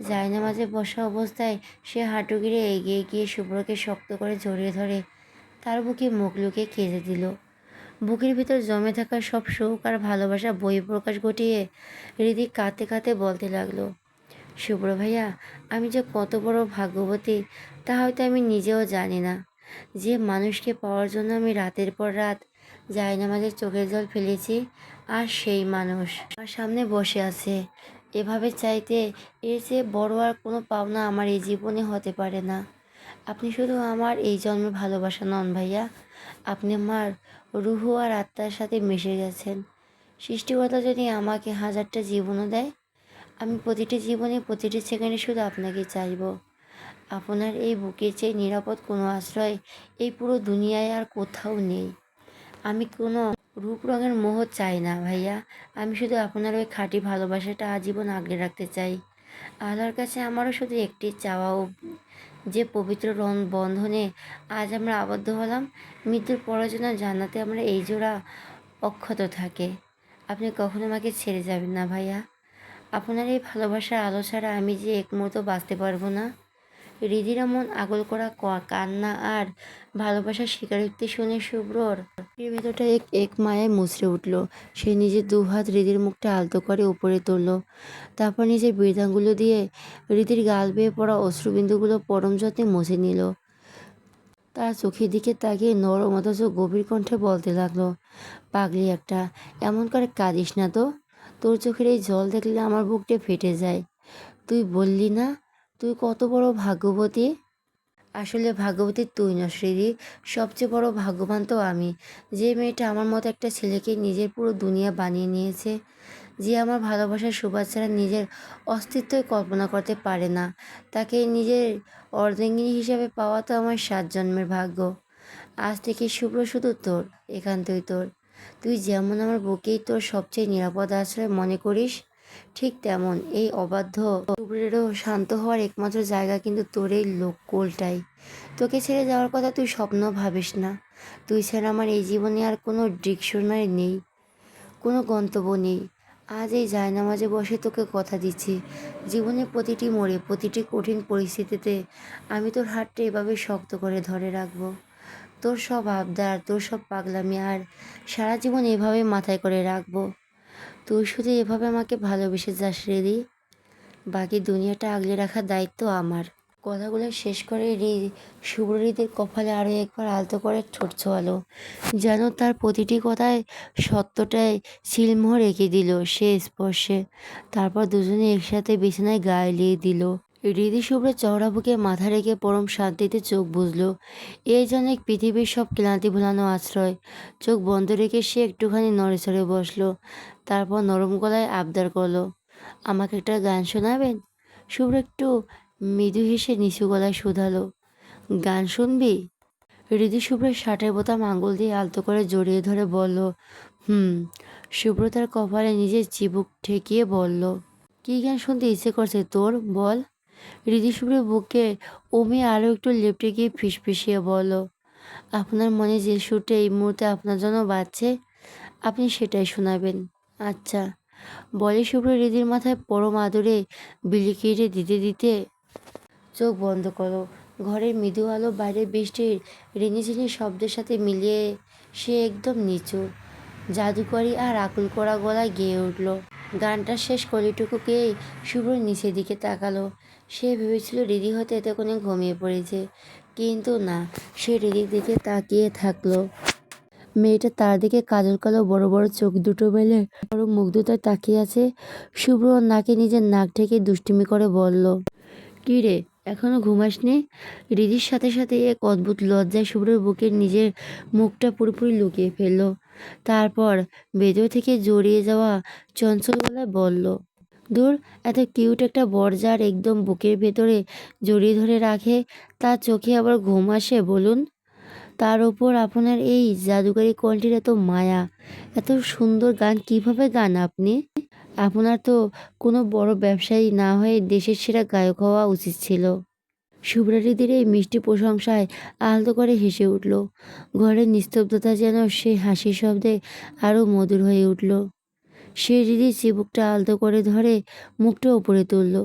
S1: জায়নামাজে বসা অবস্থায় সে হাঁটু গেড়ে এগিয়ে গিয়ে শুভ্রকে শক্ত করে জড়িয়ে ধরে তার বুকে মুখ লুকিয়ে কেঁদে দিল। বুকের ভিতর জমে থাকা সব সুখ আর ভালোবাসা বহিঃপ্রকাশ ঘটিয়ে হৃদি কাঁদতে কাঁদতে বলতে লাগলো, শুভ্র ভাইয়া, আমি যে কত বড় ভাগ্যবতী তা হয়তো আমি নিজেও জানি না। যে মানুষকে পাওয়ার জন্য আমি রাতের পর রাত জায়নামাজে চোখের জল ফেলেছি, আর সেই মানুষ আমার সামনে বসে আছে। এভাবে চাইতে এর চেয়ে বড় আর কোনো পাওনা আমার এই জীবনে হতে পারে না। আপনি শুধু আমার এই জন্মের ভালোবাসা নন ভাইয়া, আপনি আমার রুহ আর আত্মার সাথে মিশে গেছেন। সৃষ্টিকর্তা যদি আমাকে 1000টা জীবনও দেয়, আমি প্রতিটি জীবনে প্রতিটি সেকেন্ডে শুধু আপনাকে চাইব। আপনার এই বুকের চেয়ে নিরাপদ কোনো আশ্রয় এই পুরো দুনিয়ায় আর কোথাও নেই। আমি কোনো রূপ রঙের মোহ চাই না ভাইয়া, আমি শুধু আপনার ওই খাঁটি ভালোবাসাটা আজীবন আগলে রাখতে চাই। আল্লাহর কাছে আমারও শুধু একটি চাওয়া ও যে পবিত্র বন্ধনে আজ আমরা আবদ্ধ হলাম, মৃত্যুর পরের জন্য জান্নাতে আমরা এই জোড়া অক্ষত থাকে। আপনি কখনো আমাকে ছেড়ে যাবেন না ভাইয়া। আপনার এই ভালোবাসার আলো ছাড়া আমি যে এক মুহূর্ত বাঁচতে পারবো না। হৃদির এমন আগল করা কান্না আর ভালোবাসার স্বীকারোক্তি শুনে শুভ্রর ভেতরটা এক এক মায়ায় মুচড়ে উঠল। সে নিজের দুহাত হৃদির মুখটা আলতো করে উপরে তুলল। তারপর নিজের বৃদ্ধাঙ্গুলো দিয়ে হৃদির গাল বেয়ে পড়া অশ্রুবিন্দুগুলো পরম যত্নে মুছে নিল। তার চোখের দিকে তাকিয়ে নরম অথচ গভীর কণ্ঠে বলতে লাগলো, পাগলি একটা, এমন করে কাঁদিস না তো। তোর চোখের এই জল দেখলে আমার বুকটা ফেটে যায়। তুই বললি না তুই কত বড় ভাগ্যবতী। আসলে ভাগ্যবতী তুই না শ্রীদি, সবচেয়ে বড় ভাগ্যবান তো আমি, যে মেয়েটা আমার মতো একটা ছেলেকে নিজের পুরো দুনিয়া বানিয়ে নিয়েছে, যে আমার ভালোবাসার সুবাস ছাড়া নিজের অস্তিত্বই কল্পনা করতে পারে না। তাকে নিজের অর্ধাঙ্গিনী হিসাবে পাওয়া তো আমার 7 জন্মের ভাগ্য। আজ থেকে শুভ্র শুধু তোর, একান্তই তোর। তুই যেমন আমার বুকেই তোর সবচেয়ে নিরাপদ আশ্রয় মনে করিস, ঠিক তেমন এই অবাধ্য শুভ্রেরও শান্ত হওয়ার একমাত্র জায়গা কিন্তু তোর এই কোলটাই। তোকে ছেড়ে যাওয়ার কথা তুই স্বপ্ন ভাবিস না। তুই ছাড়া আমার এই জীবনে আর কোনো ডিকশনারি নেই, কোনো গন্তব্য নেই। আজ এই জায়নামাজে বসে তোকে কথা দিচ্ছি, জীবনের প্রতিটি মোড়ে প্রতিটি কঠিন পরিস্থিতিতে আমি তোর হাতটা এভাবে শক্ত করে ধরে রাখবো। তোর সব আবদার, তোর সব পাগলামি আর সারা জীবন এভাবে মাথায় করে রাখবো। তুই শুধু এভাবে আমাকে ভালোবেসে যাস রেদি, বাকি দুনিয়াটা আগলে রাখার দায়িত্ব আমার। কথাগুলো শেষ করে শুভ্রহৃদের কপালে আরও একবার আলতো করে ঠোঁট ছোঁয়ালো, যেন তার প্রতিটি কথায় সত্যটাই সিলমোহর এঁকে দিল সে স্পর্শে। তারপর দুজনে একসাথে বিছানায় গা এলিয়ে দিল। হৃদি শুভ্র চওড়া বুকে মাথা রেখে পরম শান্তিতে চোখ বুঝল। এই যেন এক পৃথিবীর সব ক্লান্তি ভোলানো আশ্রয়। চোখ বন্ধ রেখে সে একটুখানি নড়েচড়ে বসলো। তারপর নরম গলায় আবদার করলো, আমাকে একটা গান শোনাবেন? শুভ্র একটু মৃদু হেসে নিচু গলায় শুধালো, গান শুনবি? হৃদি শুভ্রের শার্টের বোতাম আঙুল দিয়ে আলতো করে জড়িয়ে ধরে বলল, হুম। শুভ্র তার কপালে নিজের চিবুক ঠেকিয়ে বলল, কী গান শুনতে ইচ্ছে করছে তোর, বল? হৃদি শুভ্রের বুকে ওমে আরও একটু লেপটে গিয়ে ফিসফিসিয়ে বলল, আপনার মনে যে সুরটা এই মুহূর্তে আপনার জন্য বাজছে আপনি সেটাই শোনাবেন। আচ্ছা, বলে শুভ্র হৃদির মাথায় পরম আদরে বিলি কেটে দিতে দিতে চোখ বন্ধ করো। ঘরের মৃদু আলো বাইরের বৃষ্টির রিনিঝিনি শব্দের সাথে মিলিয়ে সে একদম নিচু, জাদুকরি আর আকুল করা গলায় গেয়ে উঠল। গানটা শেষ কলিটুকু গেয়েই শুভ্র নিচের দিকে তাকালো। সে ভেবেছিল রিদি হয়তো এতক্ষণে ঘুমিয়ে পড়েছে, কিন্তু না, সে রিদির দিকে তাকিয়ে থাকলো। মেয়েটা তার দিকে কাজল কালো বড় বড় চোখ দুটো মেলে বড় মুগ্ধতায় তাকিয়ে আছে। শুভ্র ওর নাকে নিজের নাক ঢেকে দুষ্টুমি করে বলল, কী রে, এখনো ঘুমাসনি? হৃদির সাথে সাথে এক অদ্ভুত লজ্জায় শুভ্রের বুকের নিজের মুখটা পুরোপুরি লুকিয়ে ফেলল। তারপর ভেতর থেকে জড়িয়ে যাওয়া চঞ্চল গলায় বলল, দূর, এত কিউট একটা বর যার একদম বুকের ভেতরে জড়িয়ে ধরে রাখে, তার চোখে আবার ঘুম আসে বলুন? তার ওপর আপনার এই জাদুকরি কণ্ঠের এত মায়া, এত সুন্দর গান কিভাবে গান আপনি? আপনার তো কোনো বড় ব্যবসায়ী না হয়ে দেশের সেরা গায়ক হওয়া উচিত ছিল। শুভ্রাহৃদির এই মিষ্টি প্রশংসায় আলতো করে হেসে উঠল। ঘরের নিস্তব্ধতা যেন সে হাসির শব্দে আরও মধুর হয়ে উঠল। সে হৃদির চিবুকটা আলতো করে ধরে মুখটা উপরে তুলল।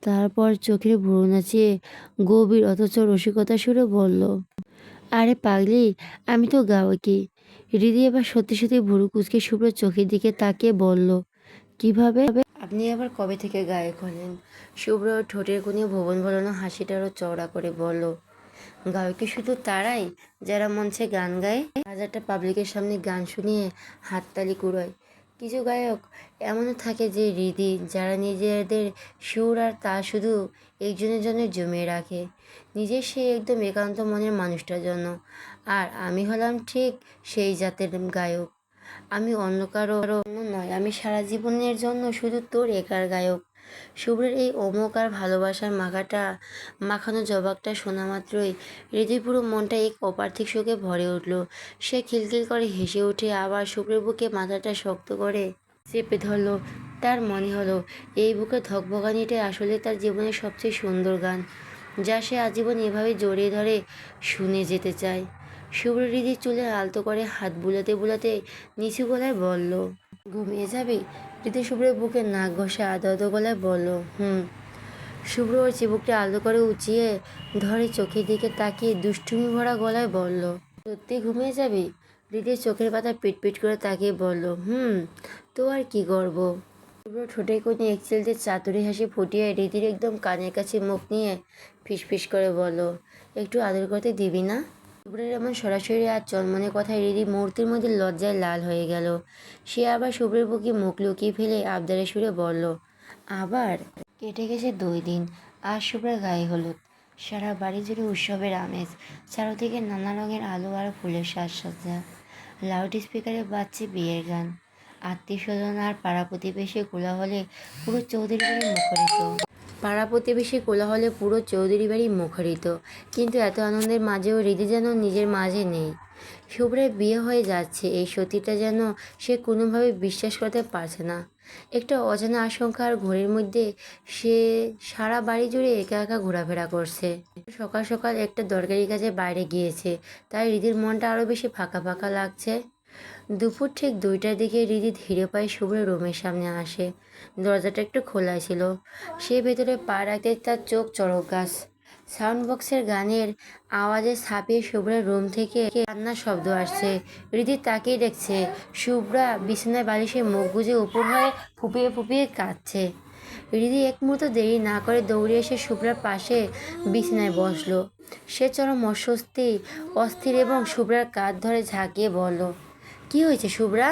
S1: তারপর চোখের ভ্রু নাচিয়ে গভীর অথচ রসিকতা সুরে বলল, আরে পাগলি, আমি তো গায়কই। হৃদি এবার সত্যি সত্যি ভুরু কুঁচকে শুভ্র চোখের দিকে তাকিয়ে বলল, কিভাবে? আপনি আবার কবে থেকে গায়ক হলেন? শুভ্র ঠোঁটের কোণে ভুবন ভোলানো হাসিটারও চওড়া করে বলল, গায়কী শুধু তারাই যারা মঞ্চে গান গায়, হাজারটা পাবলিকের সামনে গান শুনিয়ে হাততালি কুড়ায়। কিছু গায়ক এমনও থাকে যে হৃদি, যারা নিজেদের সুর আর তা শুধু একজনের জন্য জমিয়ে রাখে, নিজের সেই একদম একান্ত মনের মানুষটার জন্য। আর আমি হলাম ঠিক সেই জাতের গায়ক। আমি অন্য কারো অন্য নয়, আমি সারা জীবনের জন্য শুধু তোর একার গায়ক। শুভ্রের এই অমোঘ আর ভালোবাসার মাখানো জবাবটা শোনা মাত্রই হৃদির পুরো মনটা এক অপার্থিব সুখে ভরে উঠল। সে খিলখিল করে হেসে উঠে আবার শুভ্রের বুকে মাথাটা শক্ত করে চেপে ধরল। তার মনে হলো এই বুকের ধকভকানিটাই আসলে তার জীবনের সবচেয়ে সুন্দর গান, যা সে আজীবন এভাবে জড়িয়ে ধরে শুনে যেতে চায়। শুভ্র হৃদির চুলে আলতো করে হাত বুলাতে বুলাতে নিচু গলায় বলল, ঘুমিয়ে যাবি? হৃদি শুভ্রের বুকে নাক ঘষে আদো আদো গলায় বলল, হুম। শুভ্র ওর চিবুকটা আলতো করে উঁচিয়ে ধরে চোখের দিকে তাকিয়ে দুষ্টুমি ভরা গলায় বলল, সত্যি ঘুমিয়ে যাবি? হৃদির চোখের পাতা পিটপিট করে তাকিয়ে বলল, হুম, তো আর কি করব? শুভ্র ঠোঁটে কোণে এক চিলতে চাতুরি হাসি ফুটিয়ে হৃদির একদম কানের কাছে মুখ নিয়ে ফিসফিস করে বলল, একটু আদর করতে দিবি না? শুভ্রের এমন সরাসরি আর চনমনে কথায় হৃদি মুহূর্তের মধ্যে লজ্জায় লাল হয়ে গেল। সে আবার শুভ্রের বুকে মুখ লুকিয়ে ফেলে আবদারের সুরে বলল, আবার? কেটে গেছে 2 দিন, আজ শুভ্রের গায়ে হলুদ। সারা বাড়ি জুড়ে উৎসবের আমেজ, চারদিকে নানা রঙের আলো আর ফুলের সাজসজ্জা। লাউড স্পিকারে বাজছে বিয়ের গান, আত্মীয় স্বজন আর পাড়া প্রতিবেশী বাড়ি মুখরিত। কিন্তু এত আনন্দের মাঝেও হৃদি যেন নিজের মাঝে নেই। শুভ্রের বিয়ে হয়ে যাচ্ছে এই সত্যিটা যেন সে কোনোভাবে বিশ্বাস করতে পারছে না। একটা অজানা আশঙ্কা আর ঘোরের মধ্যে সে সারা বাড়ি জুড়ে একা একা ঘোরাফেরা করছে। সকাল সকাল একটা দরকারি কাজে বাইরে গিয়েছে, তাই হৃদির মনটা আরও বেশি ফাঁকা ফাঁকা লাগছে। দুপুর ঠিক 2টার দিকে হৃদি ধীরে পায়ে শুভ্রের রুমের সামনে আসে। দরজাটা একটু খোলা ছিল। সে ভেতরে পা রাখতে তার চোখ চড়ক গাছ। সাউন্ড বক্সের গানের আওয়াজে ছাপিয়ে শুভ্রের রুম থেকে কান্নার শব্দ আসছে। হৃদি তাকিয়ে দেখছে শুভ্রা বিছানায় বালিশে মুখ গুজে উপর হয়ে ফুপিয়ে ফুপিয়ে কাঁদছে। হৃদি এক মুহূর্ত দেরি না করে দৌড়ে এসে শুভ্রার পাশে বিছানায় বসলো। সে চরম অস্থির এবং শুভ্রার কাঁধ ধরে ঝাঁকিয়ে বলল, কি হয়েছে শুভ্রা?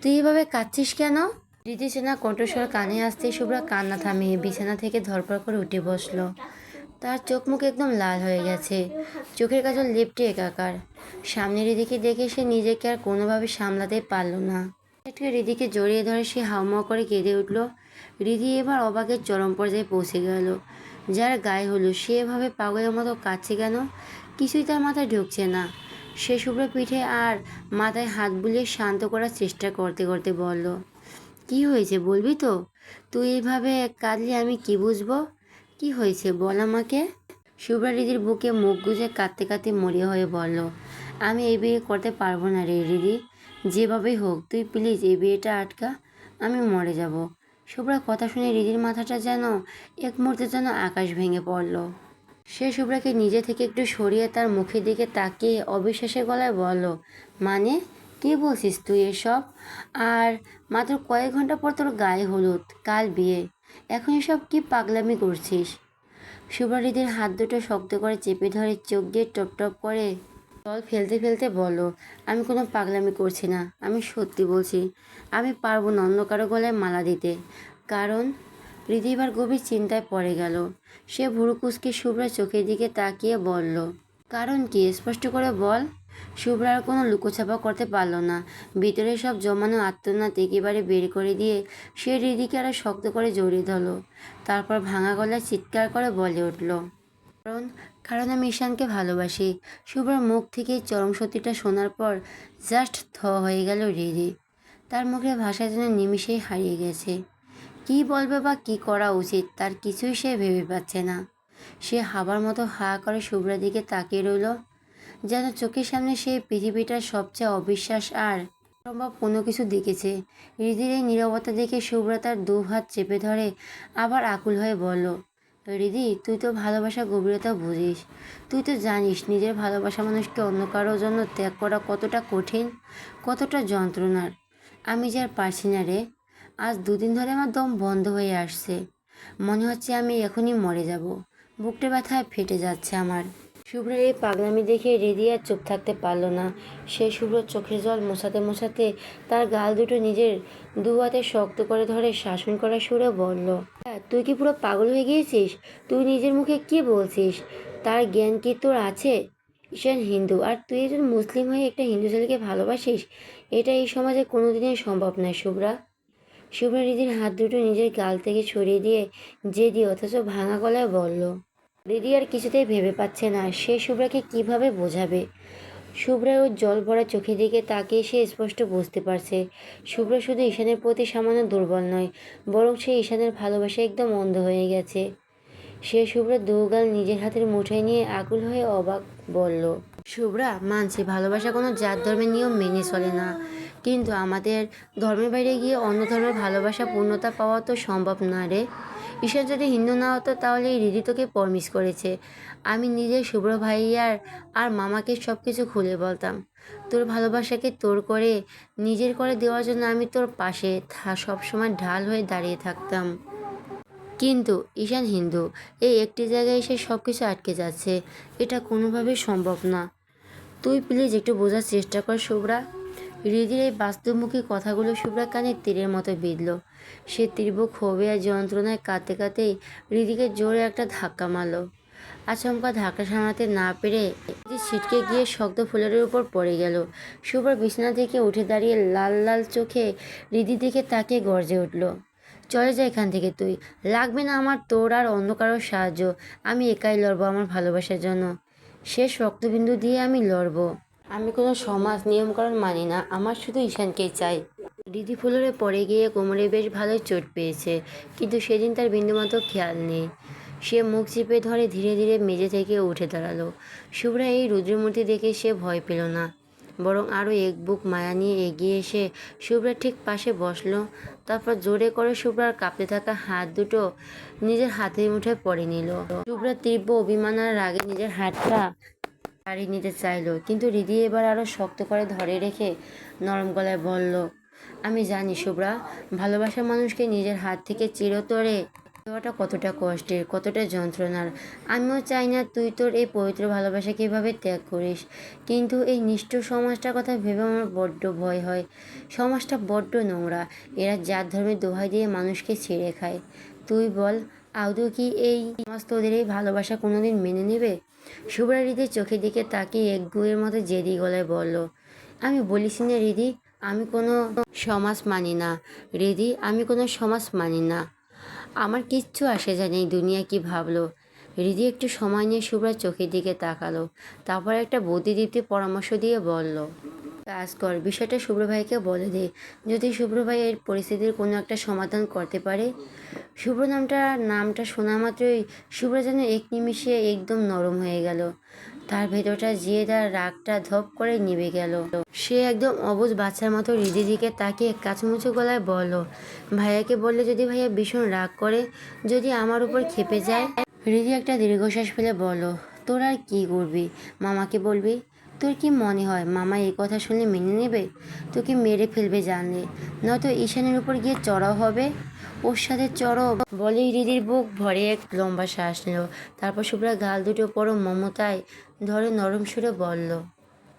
S1: তুই এভাবে কাঁদছিস কেন? হৃদি চেনা কণ্ঠস্বর কানে আসতেই শুভ্রা কান্না থামিয়ে বিছানা থেকে ধরপড় করে উঠে বসলো। তার চোখ মুখ একদম লাল হয়ে গেছে, চোখের কাজল লেপটে একাকার। সামনে হৃদিকে দেখে সে নিজেকে আর কোনোভাবে সামলাতে পারল না। একটু হৃদিকে জড়িয়ে ধরে সে হাউমাউ করে কেঁদে উঠল। হৃদি এবার অবাকের চরম পর্যায়ে পৌঁছে গেল। যার গায়ে হলো সে এভাবে পাগলের মতো কাঁদছে কেন? কিছুই তার মাথায় ঢুকছে না। সে শুভ্র পিঠে আর মাথায় হাত বুলিয়ে শান্ত করার চেষ্টা করতে করতে বলল, কি হয়েছে বলবি তো? তুই এইভাবে কাঁদলে আমি কি বুঝবো? কি হয়েছে বল আমাকে? শুভ্রা হৃদির বুকে মুখ গুজে কাঁদতে কাঁদতে মরিয়া হয়ে বলল, আমি এই বিয়ে করতে পারবো না রে হৃদি। যেভাবেই হোক তুই প্লিজ এই বিয়েটা আটকা, আমি মরে যাব। শুভ্রার কথা শুনে হৃদির মাথাটা যেন এক মুহূর্তের জন্য আকাশ ভেঙে পড়ল। সে শুভ্রাকে নিজে থেকে একটু সরিয়ে তার মুখের দিকে তাকিয়ে অবিশ্বাসের গলায় বলল, মানে কী বলছিস তুই এসব? আর মাত্র কয়েক ঘন্টা পর তোর গায়ে হলুদ, কাল বিয়ে, এখন এসব কি পাগলামি করছিস? শুভ্রা হৃদির হাত দুটো শক্ত করে চেপে ধরে চোখ দিয়ে টপ টপ করে জল ফেলতে ফেলতে বলল, আমি কোনো পাগলামি করছি না, আমি সত্যি বলছি। আমি পারবো না অন্য কারো গলায় মালা দিতে। কারণ? হৃদি এবার গভীর চিন্তায় পড়ে গেল। সে ভুরু কুঁচকে শুভ্রার চোখের দিকে তাকিয়ে বলল, কারণ কি স্পষ্ট করে বল। শুভ্রা আর কোনো লুকোছাপা করতে পারল না। ভিতরে সব জমানো আত্মনাদ একেবারে বের করে দিয়ে সে হৃদিকে আরো শক্ত করে জড়িয়ে ধরল। তারপর ভাঙা গলায় চিৎকার করে বলে উঠল, কারণ কারণ আমি ঈশানকে ভালোবাসি। শুভ্রার মুখ থেকে চরম সত্যিটা শোনার পর জাস্ট হয়ে গেল হৃদি। তার মুখের ভাষা যেন নিমিষেই হারিয়ে গেছে। কী বলবে বা কী করা উচিত তার কিছুই সে ভেবে পাচ্ছে না। সে হাবার মতো হা করে শুভ্রার দিকে তাকিয়ে রইল, যেন চোখের সামনে সেই পৃথিবীটার সবচেয়ে অবিশ্বাস আর সম্ভব কোনো কিছু দেখেছে। হৃদির এই নীরবতা দেখে শুভ্রা তার 2 হাত চেপে ধরে আবার আকুল হয়ে বলল, হৃদি তুই তো ভালোবাসার গভীরতা বুঝিস। তুই তো জানিস নিজের ভালোবাসা মানুষকে অন্য কারোর জন্য ত্যাগ করা কতটা কঠিন, কতটা যন্ত্রণার। আমি যে আর পারছি না রে। আজ 2 দিন ধরে আমার দম বন্ধ হয়ে আসছে। মনে হচ্ছে আমি এখনই মরে যাব। বুকটা ব্যথায় ফেটে যাচ্ছে আমার। শুভ্রের এই পাগলামি দেখে হৃদি আর চুপ থাকতে পারল না। সে শুভ্রর চোখের জল মোছাতে মোছাতে তার গাল দুটো নিজের 2 হাতে শক্ত করে ধরে শাসন করা সুরে বলল, তুই কি পুরো পাগল হয়ে গিয়েছিস? তুই নিজের মুখে কি বলছিস? তার জ্ঞান কি তোর আছে? ঈশান হিন্দু আর তুই একজন মুসলিম হয়ে একটা হিন্দু ছেলেকে ভালোবাসিস? এটা এই সমাজে কোনোদিনই সম্ভব নয় শুভ্রা। শুভ্রা রিদির হাত দুটো নিজের গাল থেকে সরিয়ে দিয়ে জেদি অথচ ভাঙা গলায় বলল। রিদি আর কিছুতেই ভেবে পাচ্ছে না সে শুভ্রাকে কিভাবে বোঝাবে। শুভ্রার ওর জল ভরা চোখের দিকে তাকিয়ে সে স্পষ্ট বুঝতে পারছে শুভ্রা শুধু ঈশানের প্রতি সামান্য দুর্বল নয়, বরং সে ঈশানের ভালোবাসা একদম অন্ধ হয়ে গেছে। সে শুভ্রার দুগাল নিজের হাতের মুঠোয় নিয়ে আকুল হয়ে অবাক বলল, শুভ্রা, মানছি ভালোবাসা কোনো জাত ধর্মের নিয়ম মেনে চলে না, কিন্তু আমাদের ধর্মের বাইরে গিয়ে অন্য ধর্মের ভালোবাসা পূর্ণতা পাওয়া তো সম্ভব না রে। ঈশ্বর যদি হিন্দু না হতো তাহলে এই রীতি তোকে পরমিশ করেছে। আমি নিজে শুভ্র ভাইয়ার আর মামাকে সব কিছু খুলে বলতাম। তোর ভালোবাসাকে তোর করে নিজের করে দেওয়ার জন্য আমি তোর পাশে সবসময় ঢাল হয়ে দাঁড়িয়ে থাকতাম। কিন্তু ঈশান হিন্দু, এই একটি জায়গায় এসে সব কিছু আটকে যাচ্ছে। এটা কোনোভাবেই সম্ভব না। তুই প্লিজ একটু বোঝার চেষ্টা কর শুভ্রা। হৃদির এই বাস্তবমুখী কথাগুলো শুভ্রার কানে তীরের মতো বিঁধল। সে তীব্র ক্ষোভে আর যন্ত্রণায় কাঁদতে কাঁদতেই হৃদিকে জোরে একটা ধাক্কা মারল। আচমকা ধাক্কা সামলাতে না পেরে হৃদি ছিটকে গিয়ে শক্ত ফুলের উপর পড়ে গেল। শুভ্রা বিছানা থেকে উঠে দাঁড়িয়ে লাল লাল চোখে হৃদির দিকে তাকিয়ে গর্জে উঠল, চলে যা এখান থেকে তুই। লাগবে না আমার তোর আর অন্য কারোর সাহায্য। আমি একাই লড়বো আমার ভালোবাসার জন্য। শেষ রক্তবিন্দু দিয়ে আমি লড়বো। আমি কোনো সমাজ নিয়মকানুন মানি না, আমার শুধু ঈশানকেই চাই। হৃদি ফ্লোরে পড়ে গিয়ে কোমরে বেশ ভালোই চোট পেয়েছে, কিন্তু সেদিন তার বিন্দুমাত্র খেয়াল নেই। সে মুখ চিপে ধরে ধীরে ধীরে মেঝে থেকে উঠে দাঁড়ালো। শুভ্রা এই রুদ্রমূর্তি দেখে সে ভয় পেল না, বরং আরও এক বুক মায়া নিয়ে এগিয়ে এসে শুভ্রার ঠিক পাশে বসলো। তারপর জোরে করে শুভ্রার কাঁপতে থাকা হাত দুটো নিজের হাতের মুঠোয় পড়ে নিল। শুভ্রা তীব্র অভিমান আর রাগে নিজের হাতটা ছাড়িয়ে নিতে চাইলো, কিন্তু হৃদি এবার আরও শক্ত করে ধরে রেখে নরম গলায় বলল, আমি জানি শুভ্রা, ভালোবাসা মানুষকে নিজের হাত থেকে চিরতরে দেওয়াটা কতটা কষ্টের, কতটা যন্ত্রণার। আমিও চাই না তুই তোর এই পবিত্র ভালোবাসাকে এভাবে ত্যাগ করিস, কিন্তু এই নিষ্ঠুর সমাজটার কথা ভেবে আমার বড্ড ভয় হয়। সমাজটা বড্ড নোংরা, এরা জাত ধর্মের দোহাই দিয়ে মানুষকে ছেড়ে খায়। তুই বল, আদৌ কি এই সমাজ তোদের এই ভালোবাসা কোনোদিন মেনে নেবে? শুভ্রা হৃদির চোখের দিকে তাকিয়ে এক গুয়ের মতো জেদি গলায় বলল, আমি বলিস না হৃদি, আমি কোনো সমাজ মানি না। হৃদি, আমি কোনো সমাজ মানি না। আমার কিচ্ছু আসে যায় না এই দুনিয়া কি ভাবলো। হৃদি একটু সময় নিয়ে শুভ্রার চোখের দিকে তাকালো, তারপর একটা বুদ্ধিদীপ্তি পরামর্শ দিয়ে বলল, কাজ কর, বিষয়টা শুভ্র ভাইকে বলে দে। যদি শুভ্র ভাই এর পরিস্থিতির কোনো একটা সমাধান করতে পারে। শুভ্র নামটা শোনা মাত্রই শুভ্র যেন এক নিমিষে একদম নরম হয়ে গেল। তার ভেতরটা যে তার রাগটা ধপ করে নিভে গেল। সে একদম অবুঝ বাচ্চার মতো হৃদির দিকে তাকিয়ে কাছুমুছু গলায় বলল, ভাইয়াকে বললে যদি ভাইয়া ভীষণ রাগ করে, যদি আমার উপর ক্ষেপে যায়। হৃদি একটা দীর্ঘশ্বাস ফেলে বলল, তোর আর কি করবি, মামাকে বলবি। তোর কি মনে হয় মামা এই কথা শুনলে মেনে নেবে? তোকে মেরে ফেলবে জানলে, নয়তো ঈশানের উপর গিয়ে চড়াও হবে। ওর সাথে চড়ো বলে হৃদির বুক ভরে এক লম্বা শ্বাস নিল। তারপর শুভ্রা গাল দুটো পরম মমতায় ধরে নরম সুরে বলল,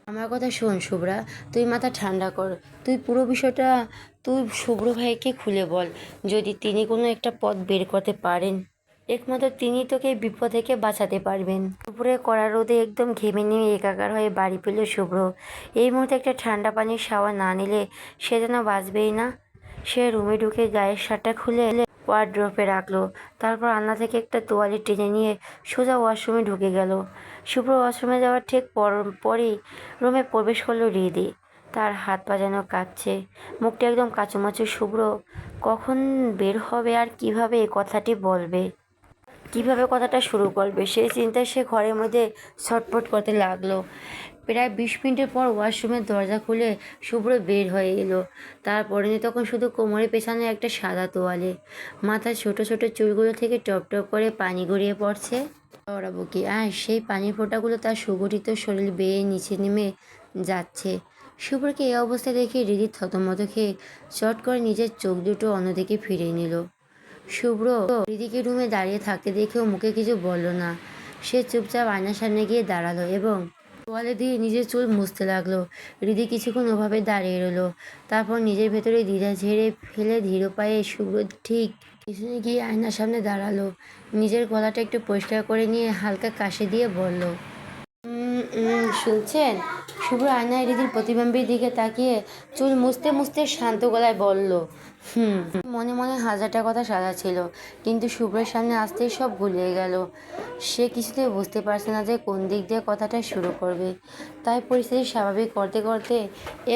S1: আমার কথা শোন শুভ্রা, তুই মাথা ঠান্ডা কর। তুই শুভ্র ভাইকে খুলে বল, যদি তিনি কোনো একটা পথ বের করতে পারেন, একমাত্র তিনি তোকে বিপদ থেকে বাঁচাতে পারবেন। দুপুরে কড়া রোদে একদম ঘেমে নিয়ে একাকার হয়ে বাড়ি পেল শুভ্র। এই মুহূর্তে একটা ঠান্ডা পানির শাওয়ার না নিলে সে যেন বাঁচবেই না। সে রুমে ঢুকে গায়ের শার্টটা খুলে ওয়ার্ড্রোবে রাখলো, তারপর আলনা থেকে একটা তোয়ালে টেনে নিয়ে সোজা ওয়াশরুমে ঢুকে গেল। শুভ্র ওয়াশরুমে যাওয়ার ঠিক পরেই রুমে প্রবেশ করলো হৃদি। তার হাত পা যেন কাঁপছে, মুখটা একদম কাঁচুমাচু। শুভ্র কখন বের হবে আর কিভাবে এ কথাটি বলবে, কিভাবে কথাটা শুরু করবে, সেই চিন্তায় সে ঘরের মধ্যে ছটফট করতে লাগলো। প্রায় 20 মিনিটের পর ওয়াশরুমের দরজা খুলে শুভ্র বের হয়ে এলো। তার পরনে তখন শুধু কোমরে পেছানো একটা সাদা তোয়ালে, মাথার ছোট ছোট চুলগুলো থেকে টপ টপ করে পানি গড়িয়ে পড়ছে। ওরা বুকি আর সেই পানির ফোঁটাগুলো তার সুগঠিত শরীর বেয়ে নিচে নেমে যাচ্ছে। শুভ্রকে এই অবস্থায় দেখে হৃদি থতমত খেয়ে চট করে নিজের চোখ দুটো অন্যদিকে ফিরিয়ে নিল। শুভ্র হৃদিকে রুমে দাঁড়িয়ে থাকতে দেখেও মুখে কিছু বলল না। সে চুপচাপ আয়নার সামনে গিয়ে দাঁড়ালো এবং তোয়ালে দিয়ে নিজের চুল মুছতে লাগলো। হৃদি কিছুক্ষণ ওভাবে দাঁড়িয়ে রইল, তারপর নিজের ভেতরে দ্বিধা ঝেড়ে ফেলে ধীর পায়ে শুভ্র ঠিক পিছনে গিয়ে আয়নার সামনে দাঁড়ালো। নিজের গলাটা একটু পরিষ্কার করে নিয়ে হালকা কাশি দিয়ে বলল, শুনছেন? শুভ্র আয়নায় হৃদির প্রতিবিম্বের দিকে তাকিয়ে চুল মুছতে মুছতে শান্ত গলায় বলল, হুম। মনে মনে হাজারটা কথা সাজা ছিল, কিন্তু শুভ্রের সামনে আসতেই সব গুলিয়ে গেল। সে কিছুতেই বুঝতে পারছে না যে কোন দিক দিয়ে কথাটা শুরু করবে। তাই পরিস্থিতি স্বাভাবিক করতে করতে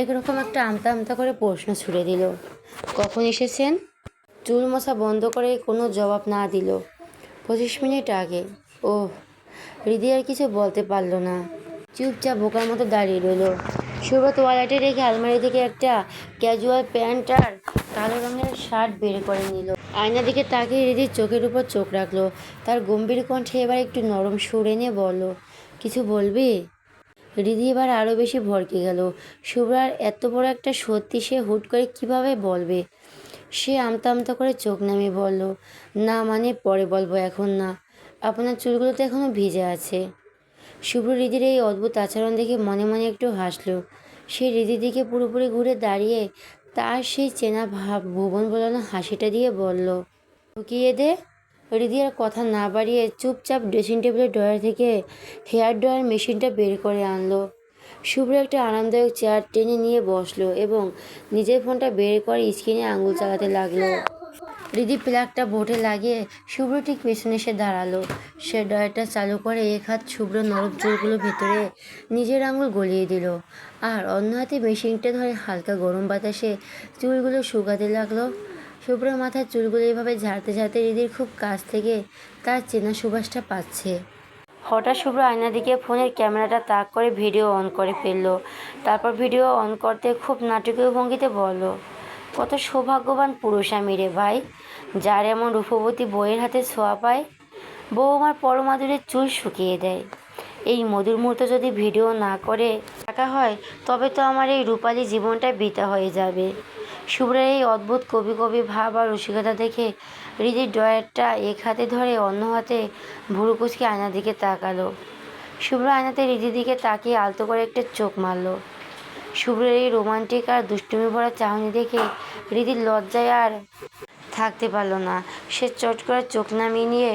S1: একরকম একটা আমতা আমতা করে প্রশ্ন ছুড়ে দিল, কখন এসেছেন? চুল মোছা বন্ধ করে কোনো জবাব না দিল। 25 মিনিট আগে। ওহ। হৃদি আর কিছু বলতে পারল না, চুপচাপ বোকার মতো দাঁড়িয়ে রইল। শুভ্র তোয়ালেটে রেখে আলমারি থেকে একটা ক্যাজুয়াল প্যান্ট আর কালো রঙের শার্ট বের করে নিল। আয়না দিকে তাকিয়ে হৃদির চোখের উপর চোখ রাখলো। তার গম্ভীর কণ্ঠে এবার একটু নরম সুর এনে বলল, কিছু বলবি? হৃদি এবার আরও বেশি ভড়কে গেল। শুভ্রার এত বড় একটা সত্যি সে হুট করে কিভাবে বলবে? সে আমতা আমতা করে চোখ নামিয়ে বলল, না মানে পরে বলবো, এখন না। আপনার চুলগুলো তো এখনও ভিজে আছে। শুভ্র হৃদির এই অদ্ভুত আচরণ দেখে মনে মনে একটু হাসলো। সে হৃদির দিকে পুরোপুরি ঘুরে দাঁড়িয়ে তার সেই চেনা ভুবন বোলানো হাসিটা দিয়ে বলল, ঢুকিয়ে দে। হৃদি আর কথা না বাড়িয়ে চুপচাপ ড্রেসিং টেবিলের ড্রয়ার থেকে হেয়ার ড্রয়ার মেশিনটা বের করে আনলো। শুভ্র একটা আরামদায়ক চেয়ার টেনে নিয়ে বসলো এবং নিজের ফোনটা বের করে স্ক্রিনে আঙুল চালাতে লাগলো। হৃদি প্লাগটা বোর্ডে লাগিয়ে শুভ্র ঠিক পেছনে এসে দাঁড়ালো। সে ড্রয়ারটা চালু করে এক হাত শুভ্র নরম চুলগুলো ভেতরে নিজের আঙুল গলিয়ে দিল, আর অন্য হাতে মেশিনটা ধরে হালকা গরম বাতাসে চুলগুলো শুকাতে লাগলো। শুভ্র মাথার চুলগুলো এভাবে ঝাড়তে ঝাড়তে হৃদির খুব কাছ থেকে তার চেনা সুবাসটা পাচ্ছে। হঠাৎ শুভ্র আয়নার দিকে ফোনের ক্যামেরাটা তাক করে ভিডিও অন করে ফেললো। তারপর ভিডিও অন করতে খুব নাটকীয় ভঙ্গিতে বলল, কত সৌভাগ্যবান পুরুষ আমি রে ভাই, যার এমন রূপবতী বউয়ের হাতে ছোঁয়া পায়। বউ আমার পরমাদুরের চুল শুকিয়ে দেয়। এই মধুর মুহূর্ত যদি ভিডিও না করে রাখা হয়, তবে তো আমার এই রূপালী জীবনটা বৃথা হয়ে যাবে। শুভ্রের এই অদ্ভুত কবি কবি ভাব আর রসিকতা দেখে হৃদির ড্রয়ারটা এক হাতে ধরে অন্য হাতে ভুরু কুচকে আয়নার দিকে তাকালো। শুভ্র আয়নাতে হৃদির দিকে তাকিয়ে আলতো করে একটা চোখ মারল। শুভ্রের এই রোমান্টিক আর দুষ্টুমি ভরা চাহনি দেখে হৃদির লজ্জায় আর থাকতে পারল না। সে চট করে চোখ নামিয়ে নিয়ে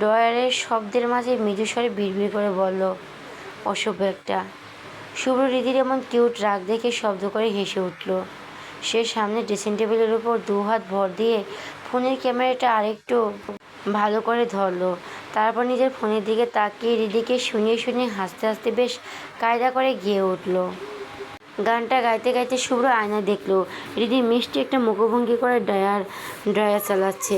S1: ড্রয়ারের শব্দের মাঝে মৃদু স্বরে বিড়বিড় করে বলল, অসভ্য একটা। শুভ্র হৃদির এমন কিউট রাগ দেখে শব্দ করে হেসে উঠল। সে সামনে ড্রেসিং টেবিলের উপর দু হাত ভর দিয়ে ফোনের ক্যামেরাটা আরেকটু ভালো করে ধরলো। তারপর নিজের ফোনের দিকে তাকিয়ে হৃদিকে শুনিয়ে শুনিয়ে হাসতে হাসতে বেশ কায়দা করে গেয়ে উঠল। গানটা গাইতে গাইতে শুভ্র আয়নায় দেখলো হৃদি মিষ্টি একটা মুখভঙ্গি করে ড্রয়ার চালাচ্ছে।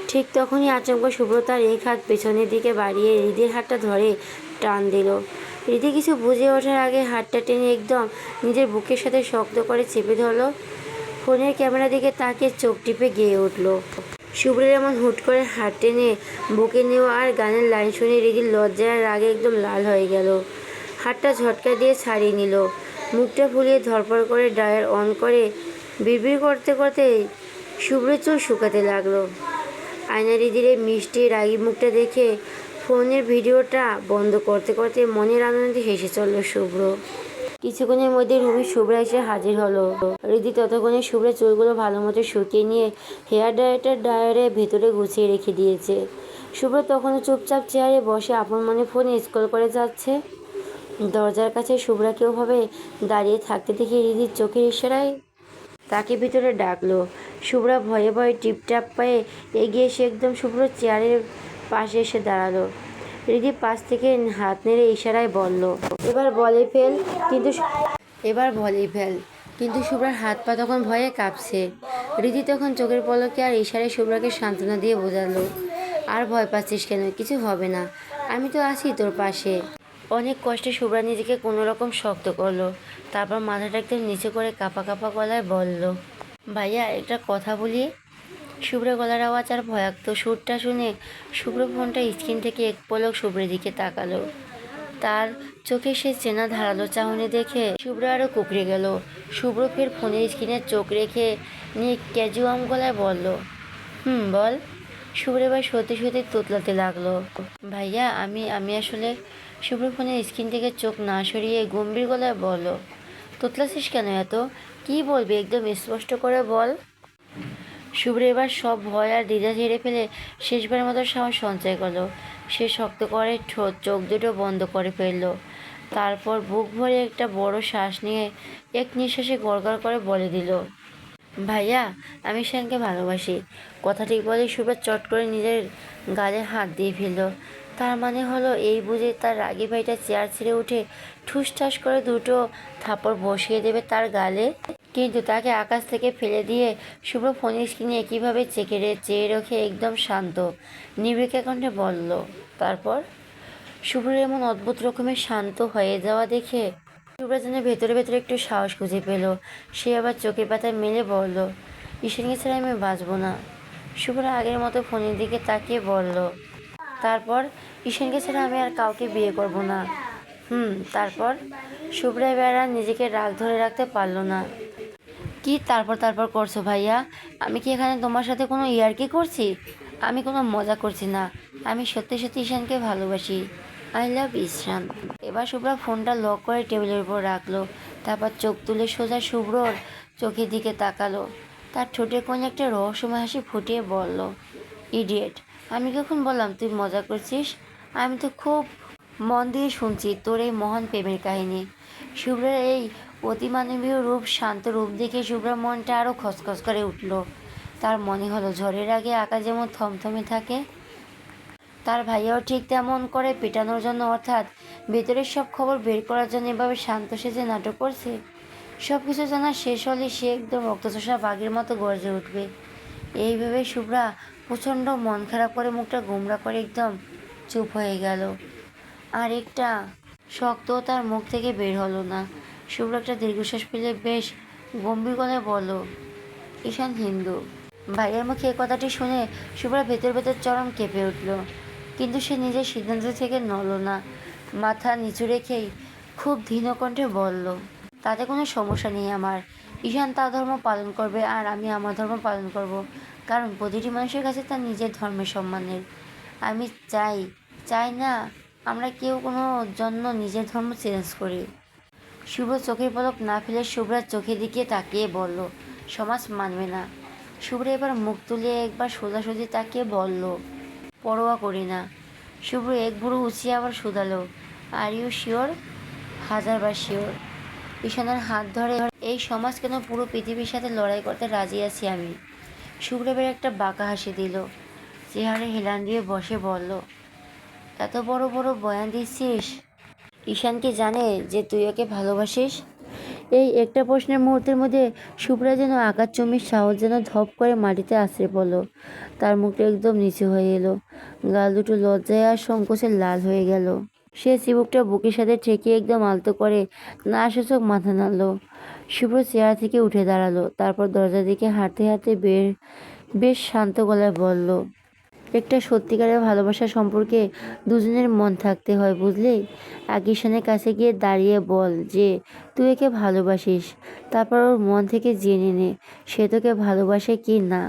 S1: ঠিক তখনই আচমকা শুভ্র তার এক হাত পেছনের দিকে বাড়িয়ে হৃদির হাতটা ধরে টান দিল। হৃদি কিছু বুঝে ওঠার আগে হাতটা টেনে একদম নিজের বুকের সাথে শক্ত করে চেপে ধরলো। ফোনের ক্যামেরা দিকে তাকিয়ে চোখ টিপে গেয়ে উঠল। শুভ্রের এমন হুট করে হাত টেনে বুকে নেওয়া আর গানের লাইন শুনে হৃদির লজ্জায় আর রাগে একদম লাল হয়ে গেল। হাতটা ঝটকা দিয়ে ছাড়িয়ে নিল। মুখটা ফুলিয়ে ধরপড় করে ড্রায়ার অন করে বিড়বিড় করতে করতে শুভ্রের চুল শুকাতে লাগলো। আয়না হৃদির এই মিষ্টি রাগী মুখটা দেখে ফোনের ভিডিওটা বন্ধ করতে করতে মনের আনন্দে হেসে চলল শুভ্র। কিছুক্ষণের মধ্যে রুমে শুভ্রা এসে হাজির হলো। হৃদি ততক্ষণে শুভ্রের চুলগুলো ভালো মতো শুকিয়ে নিয়ে হেয়ার ড্রায়ারের ভেতরে গুছিয়ে রেখে দিয়েছে। শুভ্র তখনও চুপচাপ চেয়ারে বসে আপন মনে ফোনে স্ক্রল করে যাচ্ছে। দরজার কাছে শুভ্রাকে ওভাবে দাঁড়িয়ে থাকতে দেখে হৃদির চোখের ইশারায় তাকে ভিতরে ডাকলো। শুভ্রা ভয়ে ভয়ে টিপটাপ পায়ে এগিয়ে এসে একদম শুভ্র চেয়ারের পাশে এসে দাঁড়ালো। হৃদি পাশ থেকে হাত নেড়ে ইশারায় বলল, এবার বলেই ফেল। কিন্তু শুভ্রার হাত পা তখন ভয়ে কাঁপছে। হৃদি তখন চোখের পলকে আর ইশারায় শুভ্রাকে সান্ত্বনা দিয়ে বোঝালো, আর ভয় পাচ্ছিস কেন, কিছু হবে না, আমি তো আছি তোর পাশে। অনেক কষ্টে শুভ্রা নিজেকে কোনোরকম শক্ত করলো। তারপর মাথাটা একদম নিচে করে কাঁপা কাঁপা গলায় বলল, ভাইয়া একটা কথা বলি। শুভ্র গলার আওয়াজ আর ভয়াক্ত সুরটা শুনে শুভ্র ফোনটা স্ক্রিন থেকে এক পলক শুভ্রের দিকে তাকালো। তার চোখে সে চেনা ধারালো চাহনি দেখে শুভ্র আরও কুকড়ে গেল। শুভ্র ফের ফোনের স্ক্রিনে চোখ রেখে নিয়ে ক্যাজুয়াম গলায় বলল, বল। শুভ্র এবার সত্যি সত্যি তোতলাতে লাগলো, ভাইয়া আমি আসলে। শুভ্র ফোনের স্ক্রিন থেকে চোখ না সরিয়ে গম্ভীর গলায় বলল, তোতলাছিস কেন এত, কি বলবি একদম স্পষ্ট করে বল। শুভ্র এবার সব ভয় আর দ্বিধা ঝেড়ে ফেলে শেষবারের মতো সাহস সঞ্চয় করলো। সে শক্ত করে চোখ দুটো বন্ধ করে ফেললো। তারপর বুক ভরে একটা বড় শ্বাস নিয়ে এক নিঃশ্বাসে গড়গড় করে বলে দিল, ভাইয়া আমি ঈশানকে ভালোবাসি। কথাটি বলে শুভ্রা চট করে নিজের গালে হাত দিয়ে ফেলল। তার মানে হলো এই বুঝে তার রাগী ভাইটা চেয়ার ছেড়ে উঠে ঠুসঠাস করে দুটো থাপড় বসিয়ে দেবে তার গালে। কিন্তু তাকে আকাশ থেকে ফেলে দিয়ে শুভ্র ফোনের স্ক্রিনে একইভাবে চেয়ে রেখে একদম শান্ত নির্বিকার কণ্ঠে বলল, তারপর শুভ্রের এমন অদ্ভুত রকমের শান্ত হয়ে যাওয়া দেখে শুভ্রা যেন ভেতরে ভেতরে একটু সাহস খুঁজে পেল। সে আবার চোখের পাতায় মেলে বলল, ঈশানকে ছাড়া আমি বাঁচবো না। শুভ্রা আগের মতো ফোনের দিকে তাকিয়ে বলল, তারপর ঈশানকে ছাড়া আমি আর কাউকে বিয়ে করব না। তারপর শুভ্রা এবার আর নিজেকে রাগ ধরে রাখতে পারল না। কি তারপর তারপর করছো ভাইয়া? আমি কি এখানে তোমার সাথে কোনো ইয়ার্কি করছি? আমি কোনো মজা করছি না। আমি সত্যি সত্যি ঈশানকে ভালোবাসি। আই লাভ ঈশান। এবার শুভ্রা ফোনটা লক করে টেবিলের উপর রাখলো। তারপর চোখ তুলে সোজা শুভ্রর চোখের দিকে তাকালো। তার ঠোঁটে কোণে একটা রহস্যময় হাসি ফুটিয়ে বলল, ইডিয়েট, আমি কখন বললাম তুই মজা করছিস? আমি তো খুব মন দিয়ে শুনছি তোর এই মহান প্রেমের কাহিনী। শুভ্রের এই অতিমানবীয় রূপ, শান্ত রূপ দেখে শুভ্রার মনটা আরও খসখস করে উঠল। তার মনে হলো ঝড়ের আগে আকাশ যেমন থমথমে থাকে, তার ভাইয়াও ঠিক তেমন করে পেটানোর জন্য, অর্থাৎ ভেতরের সব খবর বের করার জন্য এভাবে শান্ত সেজে নাটক করছে। সব কিছু জানা শেষ হলে সে একদম রক্তচোষা বাঘের মতো গর্জে উঠবে। এইভাবে শুভ্রা প্রচণ্ড মন খারাপ করে মুখটা গোমড়া করে একদম চুপ হয়ে গেল। আর একটা শক্তও তার মুখ থেকে বের হলো না। শুভ্রা একটা দীর্ঘশ্বাস ফেলে বেশ গম্ভীর গলায় বলল, ঈশান হিন্দু। ভাইয়ের মুখে এ কথাটি শুনে শুভ্রা ভেতর ভেতর চরম কেঁপে উঠল। কিন্তু সে নিজের সিদ্ধান্ত থেকে নড়ল না। মাথা নিচু রেখেই খুব ধীর কণ্ঠে বলল, তাতে কোনো সমস্যা নেই আমার। ঈশান তার ধর্ম পালন করবে আর আমি আমার ধর্ম পালন করব। কারণ প্রতিটি মানুষের কাছে তার নিজের ধর্মের সম্মানের। আমি চাই না আমরা কেউ কোনো জন্য নিজের ধর্ম চেঞ্জ করি। শুভ চোখের পলক না ফেলে শুভ্রার চোখের দিকে তাকিয়ে বলল, সমাজ মানবে না। শুভ্রা এবার মুখ তুলে একবার সোজাসুজি তাকিয়ে বলল, পরোয়া করি না। শুভ্র এক ভুরু উঁচিয়ে আবার শুধালো, আর ইউ শিওর? 1000বার শিওর। ঈশানের হাত ধরে, এই সমাজ কেন পুরো পৃথিবীর সাথে লড়াই করতে রাজি আছি আমি। শুভ্র এবার একটা বাঁকা হাসি দিল, চেহারা হেলান দিয়ে বসে বলল, এত বড় বড় বয়ান দিচ্ছিস? ঈশান কি জানে যে তুই ওকে ভালোবাসিস? এই একটা প্রশ্নের মুহূর্তের মধ্যে শুভ্রা যেন আকাশচুম্বীর সাহস যেন ধপ করে মাটিতে আছড়ে পড়ল। তার মুখটা একদম নিচু হয়ে এলো, গাল দুটো লজ্জায় আর সংকোচে লাল হয়ে গেল। সে চিবুকটা বুকের সাথে ঠেকিয়ে একদম আলতো করে না সূচক মাথা নাড়ল। শুভ্র চেয়ার থেকে উঠে দাঁড়ালো। তারপর দরজার দিকে হাঁটতে হাঁটতে বেশ শান্ত গলায় বলল, একটা সত্যিকারের ভালোবাসা সম্পর্কে দুজনের মন থাকতে হয়, বুঝলি? আগে ঈশানের কাছে গিয়ে দাঁড়িয়ে বল যে তুই একে ভালোবাসিস। তারপর ওর মন থেকে জেনে নে সে তোকে ভালোবাসে কি না।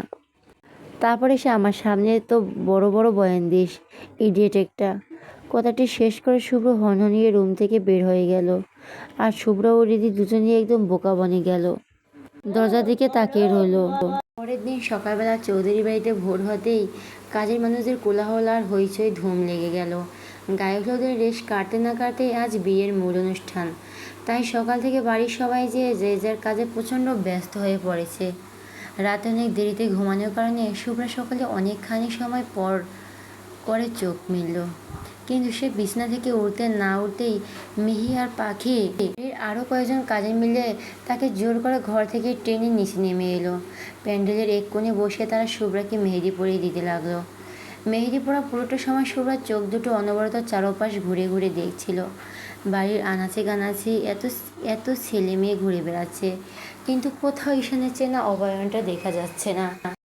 S1: তারপরে সে আমার সামনে তো বড় বড় বয়ান দিস, ইডিয়েট একটা। কথাটি শেষ করে শুভ্র হনহনিয়ে রুম থেকে বের হয়ে গেল। আর শুভ্র ও রিদি দুজনেই একদম বোকা বনে গেল, দরজার দিকে তাকিয়ে রইল। পরের দিন সকালবেলা চৌধুরী বাড়িতে ভোর হতেই কাজের মানুষদের কোলাহল আর হইচই ধুম লেগে গেল। গায়ে হলুদের রেশ কাটতে না কাটতেই আজ বিয়ের মূল অনুষ্ঠান। তাই সকাল থেকে বাড়ির সবাই যে যার কাজে প্রচণ্ড ব্যস্ত হয়ে পড়েছে। রাতে অনেক দেরিতে ঘুমানোর কারণে শুভ্রা সকালে অনেকখানি সময় পর করে চোখ মেলল। কিন্তু সে বিছানা থেকে উঠতে না উঠতেই মিহি আর পাখি এর আরও কয়েকজন কাজে মিলে তাকে জোর করে ঘর থেকে টেনে নিচে নেমে এলো। প্যান্ডেলের এক কোণে বসে তারা শুভ্রাকে মেহেদি পরিয়ে দিতে লাগলো। মেহেদি পরা পুরোটা সময় শুভ্রার চোখ দুটো অনবরত চারপাশ ঘুরে ঘুরে দেখছিল। বাড়ির আনাচে কানাচে এত ছেলে মেয়ে ঘুরে বেড়াচ্ছে, কিন্তু কোথাও ঈশানের চেনা অবয়বটা দেখা যাচ্ছে না।